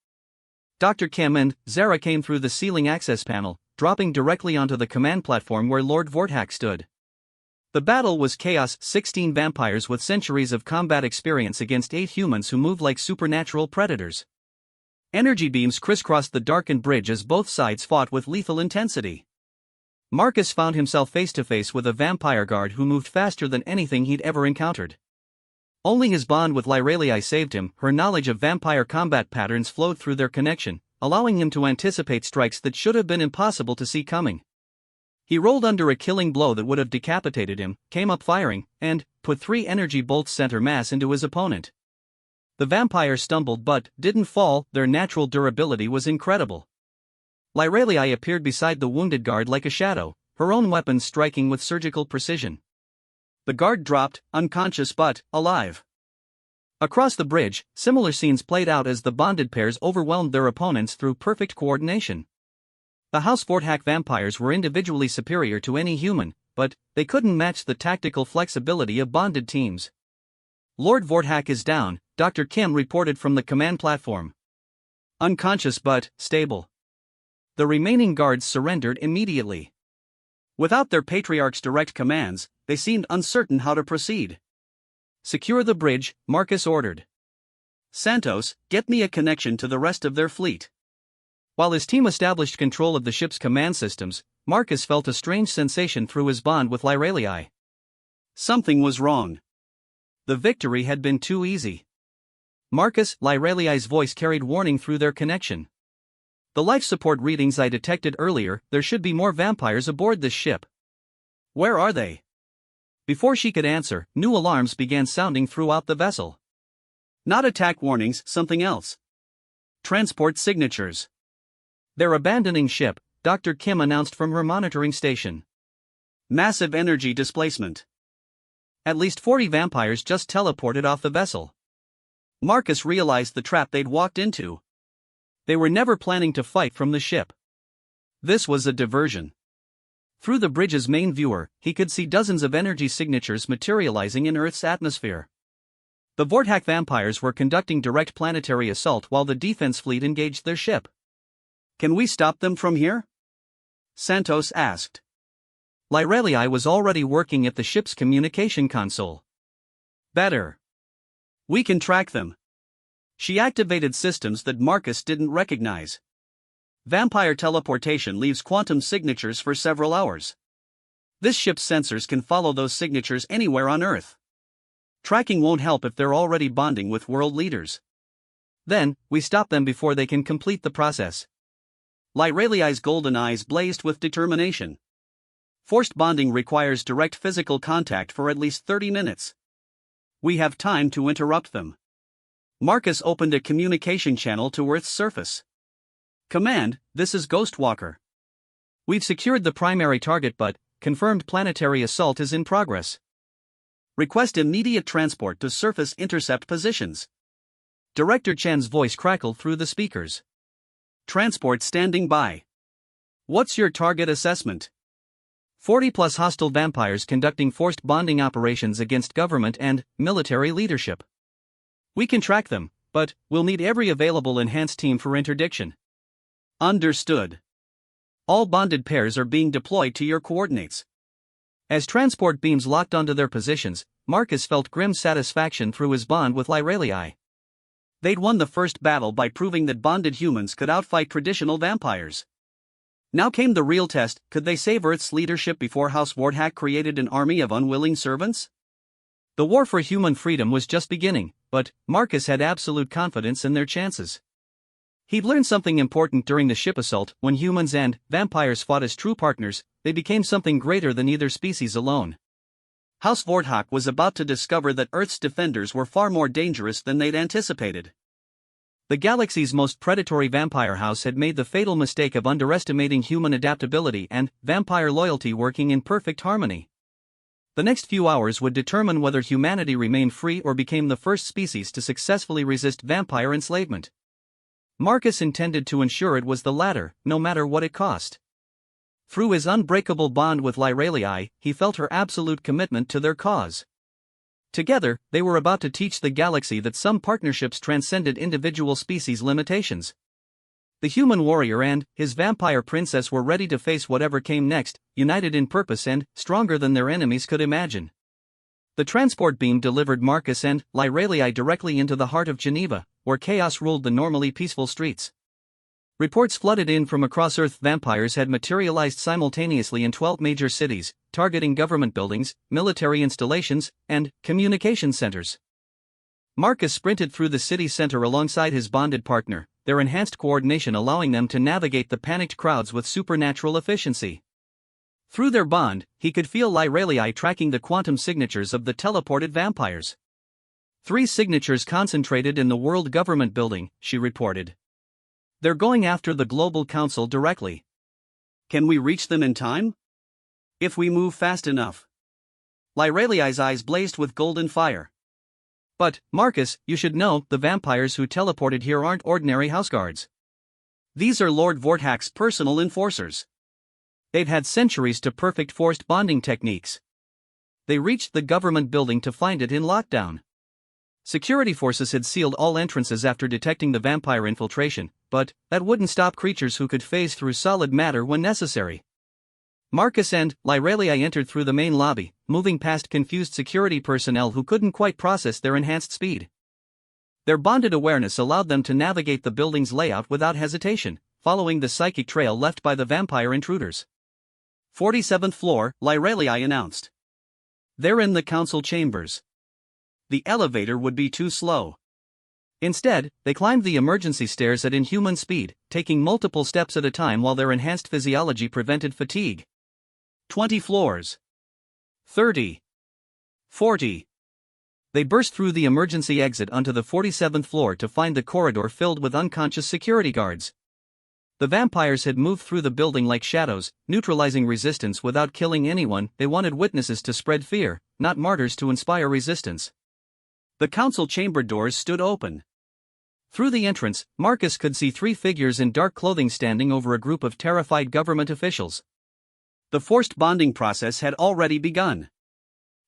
Speaker 1: Dr. Kim and Zara came through the ceiling access panel, dropping directly onto the command platform where Lord Vorthak stood. The battle was chaos: 16 vampires with centuries of combat experience against 8 humans who moved like supernatural predators. Energy beams crisscrossed the darkened bridge as both sides fought with lethal intensity. Marcus found himself face to face with a vampire guard who moved faster than anything he'd ever encountered. Only his bond with Lyraliai saved him. Her knowledge of vampire combat patterns flowed through their connection, allowing him to anticipate strikes that should have been impossible to see coming. He rolled under a killing blow that would have decapitated him, came up firing, and put 3 energy bolts center mass into his opponent. The vampire stumbled but didn't fall. Their natural durability was incredible. Lyraliai appeared beside the wounded guard like a shadow, her own weapons striking with surgical precision. The guard dropped, unconscious but alive. Across the bridge, similar scenes played out as the bonded pairs overwhelmed their opponents through perfect coordination. The House Vorthak vampires were individually superior to any human, but they couldn't match the tactical flexibility of bonded teams. Lord Vorthak is down, Dr. Kim reported from the command platform. Unconscious but stable. The remaining guards surrendered immediately. Without their patriarch's direct commands, they seemed uncertain how to proceed. Secure the bridge, Marcus ordered. Santos, get me a connection to the rest of their fleet. While his team established control of the ship's command systems, Marcus felt a strange sensation through his bond with Lyraliai. Something was wrong. The victory had been too easy. Marcus, Lyraliai's voice carried warning through their connection. The life support readings I detected earlier, there should be more vampires aboard this ship. Where are they? Before she could answer, new alarms began sounding throughout the vessel. Not attack warnings, something else. Transport signatures. They're abandoning ship, Dr. Kim announced from her monitoring station. Massive energy displacement. At least 40 vampires just teleported off the vessel. Marcus realized the trap they'd walked into. They were never planning to fight from the ship. This was a diversion. Through the bridge's main viewer, he could see dozens of energy signatures materializing in Earth's atmosphere. The Vorthak vampires were conducting direct planetary assault while the defense fleet engaged their ship. Can we stop them from here? Santos asked. Lyraliai was already working at the ship's communication console. Better. We can track them. She activated systems that Marcus didn't recognize. Vampire teleportation leaves quantum signatures for several hours. This ship's sensors can follow those signatures anywhere on Earth. Tracking won't help if they're already bonding with world leaders. Then, we stop them before they can complete the process. Lyraliai's golden eyes blazed with determination. Forced bonding requires direct physical contact for at least 30 minutes. We have time to interrupt them. Marcus opened a communication channel to Earth's surface. Command, this is Ghostwalker. We've secured the primary target but confirmed planetary assault is in progress. Request immediate transport to surface intercept positions. Director Chen's voice crackled through the speakers. Transport standing by. What's your target assessment? 40+ hostile vampires conducting forced bonding operations against government and military leadership. We can track them, but we'll need every available enhanced team for interdiction. Understood. All bonded pairs are being deployed to your coordinates. As transport beams locked onto their positions, Marcus felt grim satisfaction through his bond with Lyralii. They'd won the first battle by proving that bonded humans could outfight traditional vampires. Now came the real test: could they save Earth's leadership before House Wardhack created an army of unwilling servants? The war for human freedom was just beginning, but Marcus had absolute confidence in their chances. He'd learned something important during the ship assault: when humans and vampires fought as true partners, they became something greater than either species alone. House Wardhack was about to discover that Earth's defenders were far more dangerous than they'd anticipated. The galaxy's most predatory vampire house had made the fatal mistake of underestimating human adaptability and vampire loyalty working in perfect harmony. The next few hours would determine whether humanity remained free or became the first species to successfully resist vampire enslavement. Marcus intended to ensure it was the latter, no matter what it cost. Through his unbreakable bond with Lyralii, he felt her absolute commitment to their cause. Together, they were about to teach the galaxy that some partnerships transcended individual species limitations. The human warrior and his vampire princess were ready to face whatever came next, united in purpose and stronger than their enemies could imagine. The transport beam delivered Marcus and Lyralii directly into the heart of Geneva, where chaos ruled the normally peaceful streets. Reports flooded in from across Earth. Vampires had materialized simultaneously in 12 major cities, targeting government buildings, military installations, and communication centers. Marcus sprinted through the city center alongside his bonded partner, their enhanced coordination allowing them to navigate the panicked crowds with supernatural efficiency. Through their bond, he could feel Lyralii tracking the quantum signatures of the teleported vampires. 3 signatures concentrated in the World Government Building, she reported. They're going after the Global Council directly. Can we reach them in time? If we move fast enough. Lyralii's eyes blazed with golden fire. But, Marcus, you should know, the vampires who teleported here aren't ordinary houseguards. These are Lord Vorthack's personal enforcers. They've had centuries to perfect forced bonding techniques. They reached the government building to find it in lockdown. Security forces had sealed all entrances after detecting the vampire infiltration, but that wouldn't stop creatures who could phase through solid matter when necessary. Marcus and Lyralii entered through the main lobby, moving past confused security personnel who couldn't quite process their enhanced speed. Their bonded awareness allowed them to navigate the building's layout without hesitation, following the psychic trail left by the vampire intruders. 47th floor, Lyralii announced. They're in the council chambers. The elevator would be too slow. Instead, they climbed the emergency stairs at inhuman speed, taking multiple steps at a time while their enhanced physiology prevented fatigue. 20 floors. 30. 40. They burst through the emergency exit onto the 47th floor to find the corridor filled with unconscious security guards. The vampires had moved through the building like shadows, neutralizing resistance without killing anyone. They wanted witnesses to spread fear, not martyrs to inspire resistance. The council chamber doors stood open. Through the entrance, Marcus could see 3 figures in dark clothing standing over a group of terrified government officials. The forced bonding process had already begun.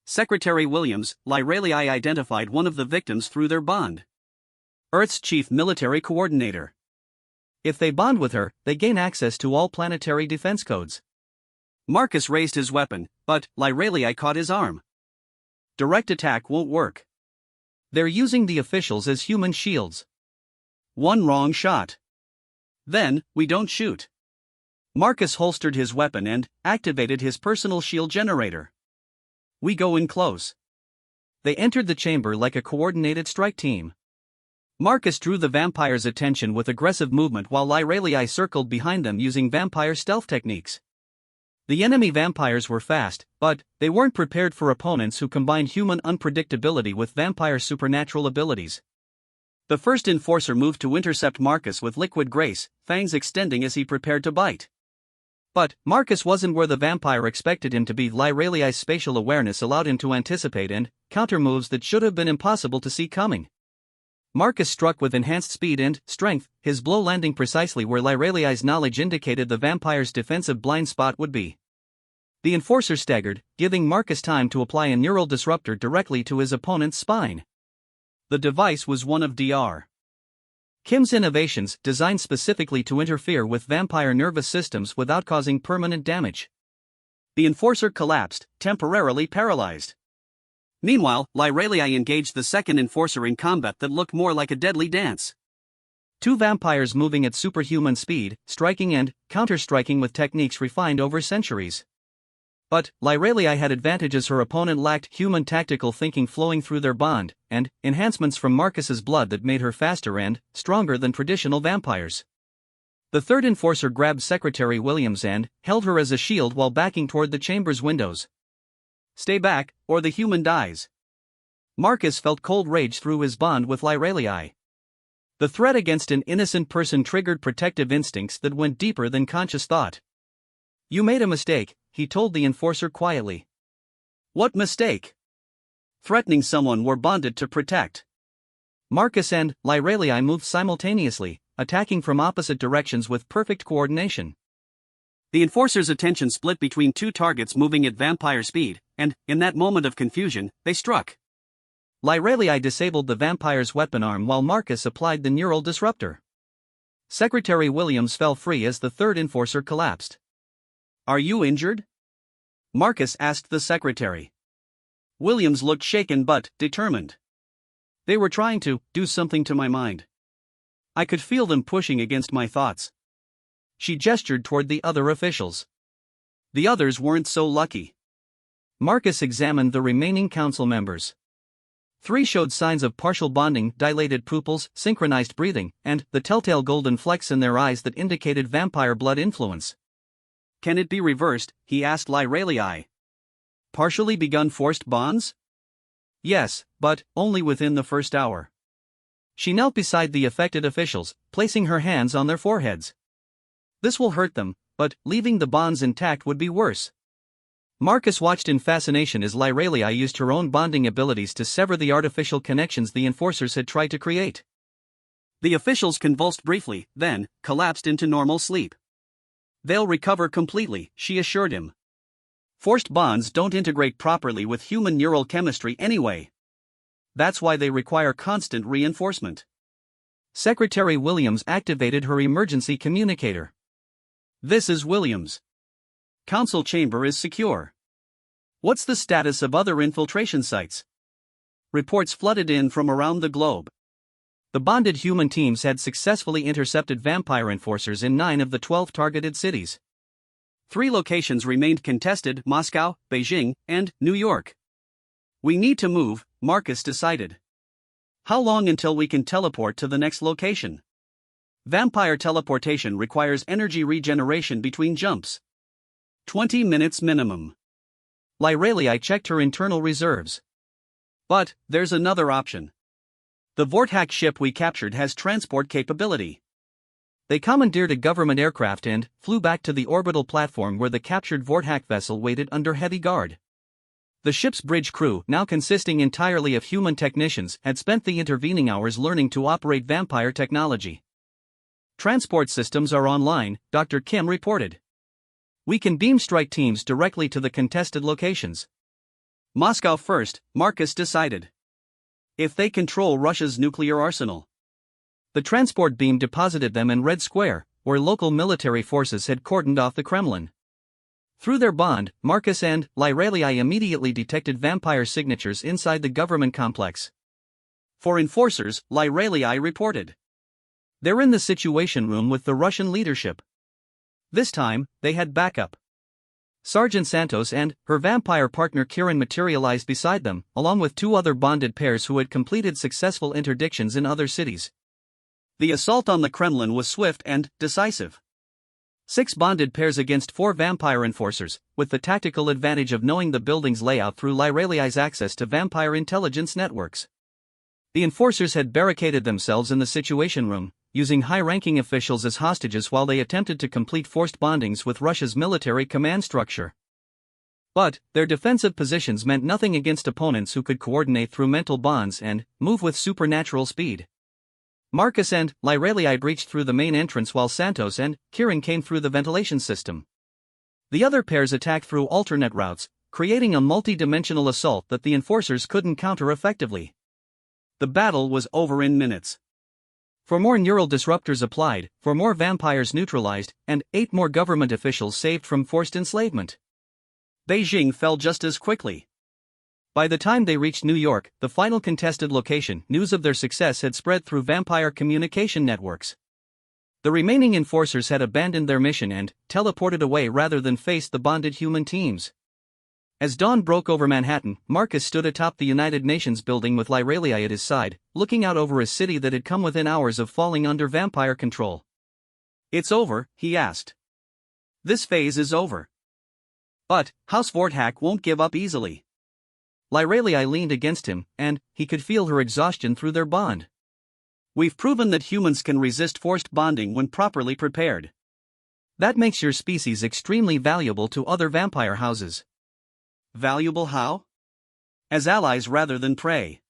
Speaker 1: Secretary Williams, Lyralii identified one of the victims through their bond. Earth's chief military coordinator. If they bond with her, they gain access to all planetary defense codes. Marcus raised his weapon, but Lyralii caught his arm. Direct attack won't work. They're using the officials as human shields. One wrong shot. Then, we don't shoot. Marcus holstered his weapon and activated his personal shield generator. We go in close. They entered the chamber like a coordinated strike team. Marcus drew the vampire's attention with aggressive movement while Lyralii circled behind them using vampire stealth techniques. The enemy vampires were fast, but they weren't prepared for opponents who combined human unpredictability with vampire supernatural abilities. The first enforcer moved to intercept Marcus with liquid grace, fangs extending as he prepared to bite. But Marcus wasn't where the vampire expected him to be. Lyralii's spatial awareness allowed him to anticipate and counter moves that should have been impossible to see coming. Marcus struck with enhanced speed and strength, his blow landing precisely where Lyralii's knowledge indicated the vampire's defensive blind spot would be. The enforcer staggered, giving Marcus time to apply a neural disruptor directly to his opponent's spine. The device was one of Dr. Kim's innovations, designed specifically to interfere with vampire nervous systems without causing permanent damage. The enforcer collapsed, temporarily paralyzed. Meanwhile, Lyralii engaged the second enforcer in combat that looked more like a deadly dance. Two vampires moving at superhuman speed, striking and counter-striking with techniques refined over centuries. But Lyralii had advantages her opponent lacked: human tactical thinking flowing through their bond, and enhancements from Marcus's blood that made her faster and stronger than traditional vampires. The third enforcer grabbed Secretary Williams and held her as a shield while backing toward the chamber's windows. "Stay back, or the human dies." Marcus felt cold rage through his bond with Lyralii. The threat against an innocent person triggered protective instincts that went deeper than conscious thought. "You made a mistake," he told the enforcer quietly. "What mistake?" "Threatening someone we're bonded to protect." Marcus and Lyralii moved simultaneously, attacking from opposite directions with perfect coordination. The enforcer's attention split between two targets moving at vampire speed, and, in that moment of confusion, they struck. Lyralii disabled the vampire's weapon arm while Marcus applied the neural disruptor. Secretary Williams fell free as the third enforcer collapsed. "Are you injured?" Marcus asked the secretary. Williams looked shaken but determined. "They were trying to do something to my mind. I could feel them pushing against my thoughts." She gestured toward the other officials. The others weren't so lucky. Marcus examined the remaining council members. 3 showed signs of partial bonding: dilated pupils, synchronized breathing, and the telltale golden flecks in their eyes that indicated vampire blood influence. "Can it be reversed?" he asked Lyralii. "Partially begun forced bonds?" "Yes, but only within the first hour." She knelt beside the affected officials, placing her hands on their foreheads. "This will hurt them, but leaving the bonds intact would be worse." Marcus watched in fascination as Lyralii used her own bonding abilities to sever the artificial connections the enforcers had tried to create. The officials convulsed briefly, then collapsed into normal sleep. "They'll recover completely," she assured him. "Forced bonds don't integrate properly with human neural chemistry anyway. That's why they require constant reinforcement." Secretary Williams activated her emergency communicator. "This is Williams. Council chamber is secure. What's the status of other infiltration sites?" Reports flooded in from around the globe. The bonded human teams had successfully intercepted vampire enforcers in 9 of the 12 targeted cities. 3 locations remained contested: Moscow, Beijing, and New York. "We need to move," Marcus decided. "How long until we can teleport to the next location?" "Vampire teleportation requires energy regeneration between jumps. 20 minutes minimum." Lyralii checked her internal reserves. "But there's another option. The Vortak ship we captured has transport capability." They commandeered a government aircraft and flew back to the orbital platform where the captured Vortak vessel waited under heavy guard. The ship's bridge crew, now consisting entirely of human technicians, had spent the intervening hours learning to operate vampire technology. "Transport systems are online," Dr. Kim reported. "We can beam strike teams directly to the contested locations." Moscow first, Marcus decided. If they control Russia's nuclear arsenal. The transport beam deposited them in Red Square, where local military forces had cordoned off the Kremlin. Through their bond, Marcus and Lyralii immediately detected vampire signatures inside the government complex. For enforcers, Lyralii reported. "They're in the situation room with the Russian leadership." This time, they had backup. Sergeant Santos and her vampire partner Kieran materialized beside them, along with 2 other bonded pairs who had completed successful interdictions in other cities. The assault on the Kremlin was swift and decisive. 6 bonded pairs against 4 vampire enforcers, with the tactical advantage of knowing the building's layout through Lyralii's access to vampire intelligence networks. The enforcers had barricaded themselves in the situation room, using high-ranking officials as hostages while they attempted to complete forced bondings with Russia's military command structure. But their defensive positions meant nothing against opponents who could coordinate through mental bonds and move with supernatural speed. Marcus and Lyralii breached through the main entrance while Santos and Kieran came through the ventilation system. The other pairs attacked through alternate routes, creating a multi-dimensional assault that the enforcers couldn't counter effectively. The battle was over in minutes. 4 more neural disruptors applied, 4 more vampires neutralized, and 8 more government officials saved from forced enslavement. Beijing fell just as quickly. By the time they reached New York, the final contested location, news of their success had spread through vampire communication networks. The remaining enforcers had abandoned their mission and teleported away rather than face the bonded human teams. As dawn broke over Manhattan, Marcus stood atop the United Nations building with Lyralii at his side, looking out over a city that had come within hours of falling under vampire control. "It's over," he asked. "This phase is over. But House Vorthak won't give up easily." Lyralii leaned against him, and he could feel her exhaustion through their bond. "We've proven that humans can resist forced bonding when properly prepared. That makes your species extremely valuable to other vampire houses." "Valuable how?" "As allies rather than prey.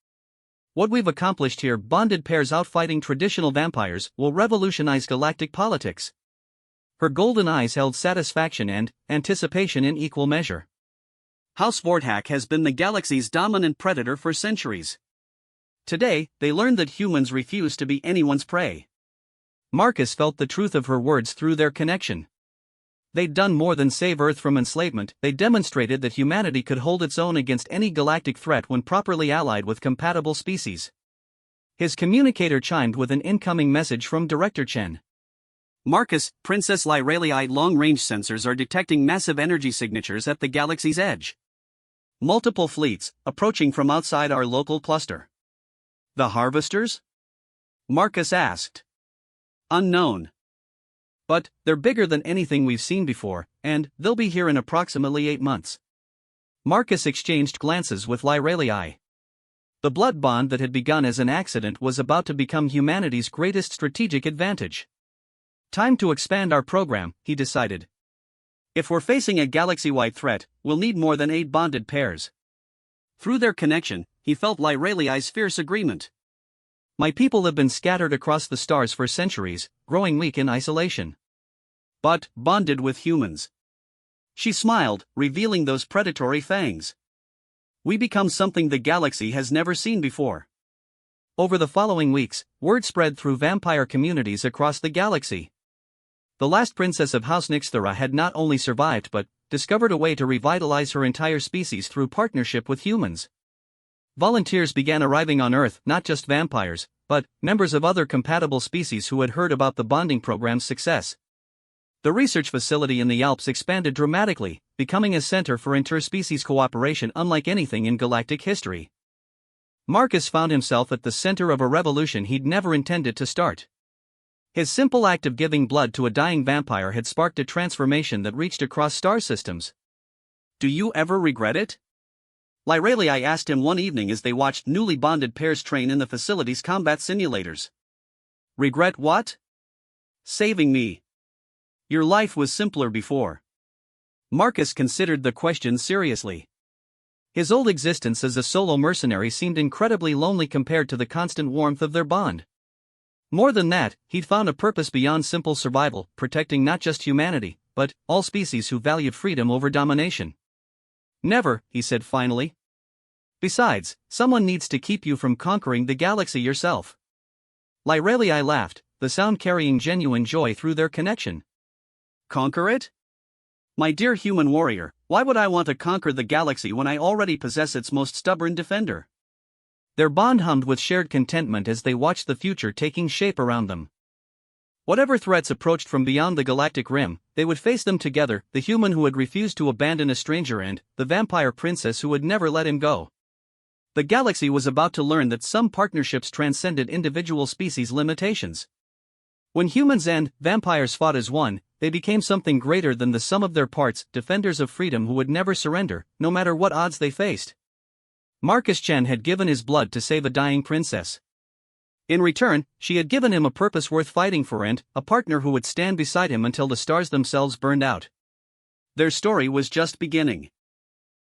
Speaker 1: What we've accomplished here, bonded pairs outfighting traditional vampires, will revolutionize galactic politics." Her golden eyes held satisfaction and anticipation in equal measure. "House Vorthak has been the galaxy's dominant predator for centuries. Today, they learned that humans refuse to be anyone's prey." Marcus felt the truth of her words through their connection. They'd done more than save Earth from enslavement, they demonstrated that humanity could hold its own against any galactic threat when properly allied with compatible species. His communicator chimed with an incoming message from Director Chen. "Marcus, Princess Lyralii long-range sensors are detecting massive energy signatures at the galaxy's edge. Multiple fleets, approaching from outside our local cluster." "The Harvesters?" Marcus asked. "Unknown. But they're bigger than anything we've seen before, and they'll be here in approximately 8 months." Marcus exchanged glances with Lyralii. The blood bond that had begun as an accident was about to become humanity's greatest strategic advantage. "Time to expand our program," he decided. "If we're facing a galaxy-wide threat, we'll need more than 8 bonded pairs." Through their connection, he felt Lyralii's fierce agreement. "My people have been scattered across the stars for centuries, growing weak in isolation. But bonded with humans." She smiled, revealing those predatory fangs. "We become something the galaxy has never seen before." Over the following weeks, word spread through vampire communities across the galaxy. The last princess of House Nixthera had not only survived but discovered a way to revitalize her entire species through partnership with humans. Volunteers began arriving on Earth, not just vampires, but members of other compatible species who had heard about the bonding program's success. The research facility in the Alps expanded dramatically, becoming a center for interspecies cooperation unlike anything in galactic history. Marcus found himself at the center of a revolution he'd never intended to start. His simple act of giving blood to a dying vampire had sparked a transformation that reached across star systems. "Do you ever regret it?" Lyralii asked him one evening as they watched newly bonded pairs train in the facility's combat simulators. "Regret what?" "Saving me. Your life was simpler before." Marcus considered the question seriously. His old existence as a solo mercenary seemed incredibly lonely compared to the constant warmth of their bond. More than that, he'd found a purpose beyond simple survival, protecting not just humanity, but all species who valued freedom over domination. "Never," he said finally. "Besides, someone needs to keep you from conquering the galaxy yourself." Lyralii laughed, the sound carrying genuine joy through their connection. "Conquer it? My dear human warrior, why would I want to conquer the galaxy when I already possess its most stubborn defender?" Their bond hummed with shared contentment as they watched the future taking shape around them. Whatever threats approached from beyond the galactic rim, they would face them together, the human who had refused to abandon a stranger and the vampire princess who would never let him go. The galaxy was about to learn that some partnerships transcended individual species limitations. When humans and vampires fought as one, they became something greater than the sum of their parts, defenders of freedom who would never surrender, no matter what odds they faced. Marcus Chen had given his blood to save a dying princess. In return, she had given him a purpose worth fighting for and a partner who would stand beside him until the stars themselves burned out. Their story was just beginning.